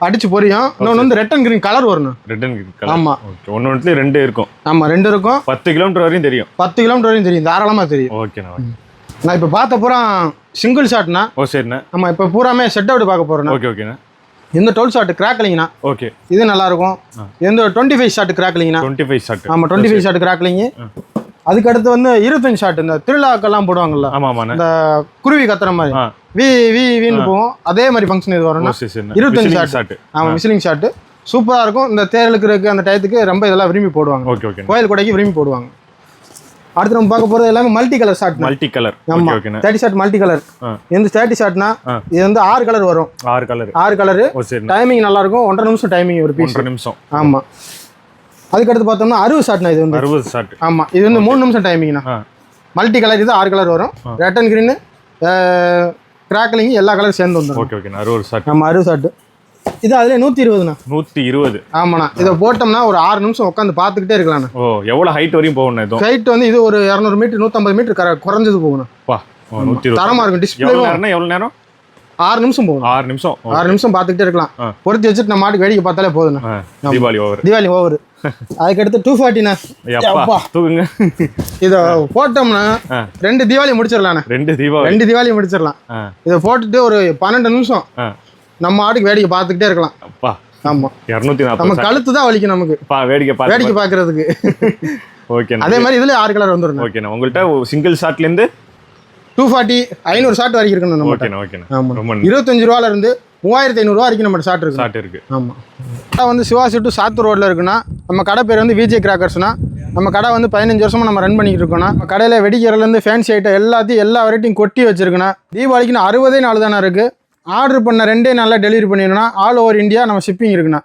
அடிச்சு பொரியும். இன்னொன்னு வந்து ரெட் அண்ட் கிரீன் கலர் வரும். Red and green colour. ஆமா. ஓகே. ஒண்ணு 2 இருக்கும். ஆமா 2 இருக்கும். 10 கிலோமீட்டர் வரையும் தெரியும். 10 கிலோமீட்டர் வரையும் தெரியும். தாராளமா தெரியும். ஓகேண்ணா. நான் இப்ப பார்த்த பூரா சிங்கிள் ஷாட்னா. ஓ சரிண்ணா. ஆமா. இப்ப பூராமே செட் அவுட் பார்க்க போறேன். ஓகே ஓகேண்ணா. இந்த 12 ஷாட் கிராக்லிங்னா. ஓகே. இது நல்லா இருக்கும். இந்த 25 ஷாட் கிராக்லிங்னா. 25 ஷாட். ஆமா 25 ஷாட் கிராக்லிங். அதுக்கு அடுத்து வந்து 25 ஷாட் இந்த திருவிழாக்கெல்லாம் போடுவாங்கல்ல. இந்த குருவி கத்துற மாதிரி வீன்னு போவோம். அதே மாதிரி ஃபங்க்ஷன் இது வரும். 25 ஷாட். ஆமா விசிலிங் ஷாட் சூப்பராக இருக்கும். இந்த தேர் இழுக்கிறதுக்கு அந்த டயத்துக்கு ரொம்ப இதெல்லாம் விரும்பி போடுவாங்க. Okay okay. கோயில் கொடைக்கு விரும்பி போடுவாங்க. அடுத்து நம்ம பார்க்க போகிறது எல்லாமே multi colour shot. Multi colour. ஆமாம், ஓகேண்ணா. 30 ஷாட் மல்டி கலர். இந்த 30 ஷாட்னா இது வந்து 6 கலர் வரும். 6 கலரு. டைமிங் நல்லா இருக்கும். 1.5 நிமிஷம் டைமிங் ஒரு பீஸ். 1.5 நிமிஷம். ஆமாம். அதுக்கடுத்து பார்த்தோம்னா 60 ஷாட்னா இது வந்து 60 ஷாட். ஆமாம், இது வந்து 3 நிமிஷம் டைமிங்னா. மல்டி கலர் இது 6 கலர் வரும். ரெட் அண்ட் கிரீனு கிராக்லிங் எல்லா கலரும் சேர்ந்து வந்துடும். Okay okay. 60 ஷாட். ஆமாம், 60 ஷாட். இது அதுல 120ண்ணா. 120. ஆமாண்ணா. இதை போட்டோம்னா ஒரு 6 நிமிஷம் உட்காந்து பார்த்துக்கிட்டே இருக்கலாம்ண்ணா. ஓ, எவ்வளோ ஹைட் வரையும் போகணும்? இது ஹைட் வந்து இது ஒரு 200 மீட்டர் 150 மீட்டர் குறைஞ்சது போகணும். 120. தரமா இருக்கும். டிஸ்பிளே எவ்வளோ நேரம்? 6 நிமிஷம் போகணும். 6 நிமிஷம். 6 நிமிஷம் பார்த்துக்கிட்டே இருக்கலாம். பொறுத்து வச்சுட்டு நம்ம மாட்டுக்கு வேடிக்கை பார்த்தாலே போதுண்ணா. தீபாவளி ஓவர். தீபாவளி ஓவர். அதுக்கடுத்து 240ண்ணா. தூக்குங்க. இதை போட்டோம்னா 2 தீபாவளி முடிச்சிடலாண்ணா. 2 தீபாவளி முடிச்சிடலாம். இதை போட்டுட்டு ஒரு 12 நிமிஷம் நம்ம மாட்டுக்கு வேடிக்கை பார்த்துக்கிட்டே இருக்கலாம். அப்பா. ஆமா, 240. நம்ம கழுத்து தான் வலிக்கும் நமக்கு வேடிக்கை பார்க்கறதுக்கு. ஓகே. அதே மாதிரி இதுல 6 கலர் வந்துடும். ஓகேண்ணா. உங்கள்கிட்ட சிங்கிள் ஷாட்லேருந்து 240 500 ஷாட் வரைக்கும் இருக்குண்ணா நம்ம. ஓகேண்ணா ஓகேண்ணா. ஆமா, ரொம்ப 25 ரூபால இருந்து 3500 ரூபா வரைக்கும் நம்ம ஷாட் இருக்கு. ஷாட் இருக்கு. ஆமா. கடை வந்து சிவாசி டு சாத்தூர் ரோட்ல இருக்குன்னா நம்ம கடை பேர் வந்து விஜே கிராக்கர்ஸ்னா. நம்ம கடை வந்து 15 வருஷமா நம்ம ரன் பண்ணிட்டு இருக்கோம்னா. நம்ம கடையில வெடிக்கிறதுலேருந்து ஃபேன்சி ஐட்டம் எல்லா வெரைட்டியும் கொட்டி வச்சிருக்குண்ணா. தீபாவளிக்குன்னு 60 நாள் தானே இருக்கு. ஆர்டர் பண்ண 2 நாளில் டெலிவரி பண்ணிடணும்னா ஆல் ஓவர் இந்தியா நம்ம ஷிப்பிங் இருக்குண்ணா.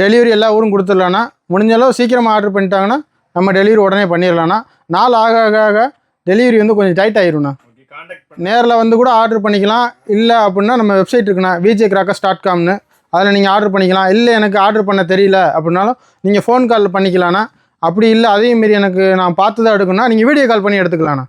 டெலிவரி எல்லா ஊரும் கொடுத்துடலாண்ணா. முடிஞ்ச அளவு சீக்கிரமாக ஆர்டர் பண்ணிட்டாங்கன்னா நம்ம டெலிவரி உடனே பண்ணிடலாண்ணா. நாள் ஆக டெலிவரி வந்து கொஞ்சம் டைட் ஆயிரும்ண்ணா. நேரில் வந்து கூட ஆர்டர் பண்ணிக்கலாம். இல்லை அப்படின்னா நம்ம வெப்சைட் இருக்குண்ணா, vjcrackers.comனு. அதில் நீங்கள் ஆர்டர் பண்ணிக்கலாம். இல்லை எனக்கு ஆர்டர் பண்ண தெரியல அப்படின்னாலும் நீங்கள் ஃபோன் கால் பண்ணிக்கலாண்ணா. அப்படி இல்லை அதையும் மாரி எனக்கு நான் பார்த்து தான் எடுக்கணும்னா நீங்கள் வீடியோ கால் பண்ணி எடுத்துக்கலாண்ணா.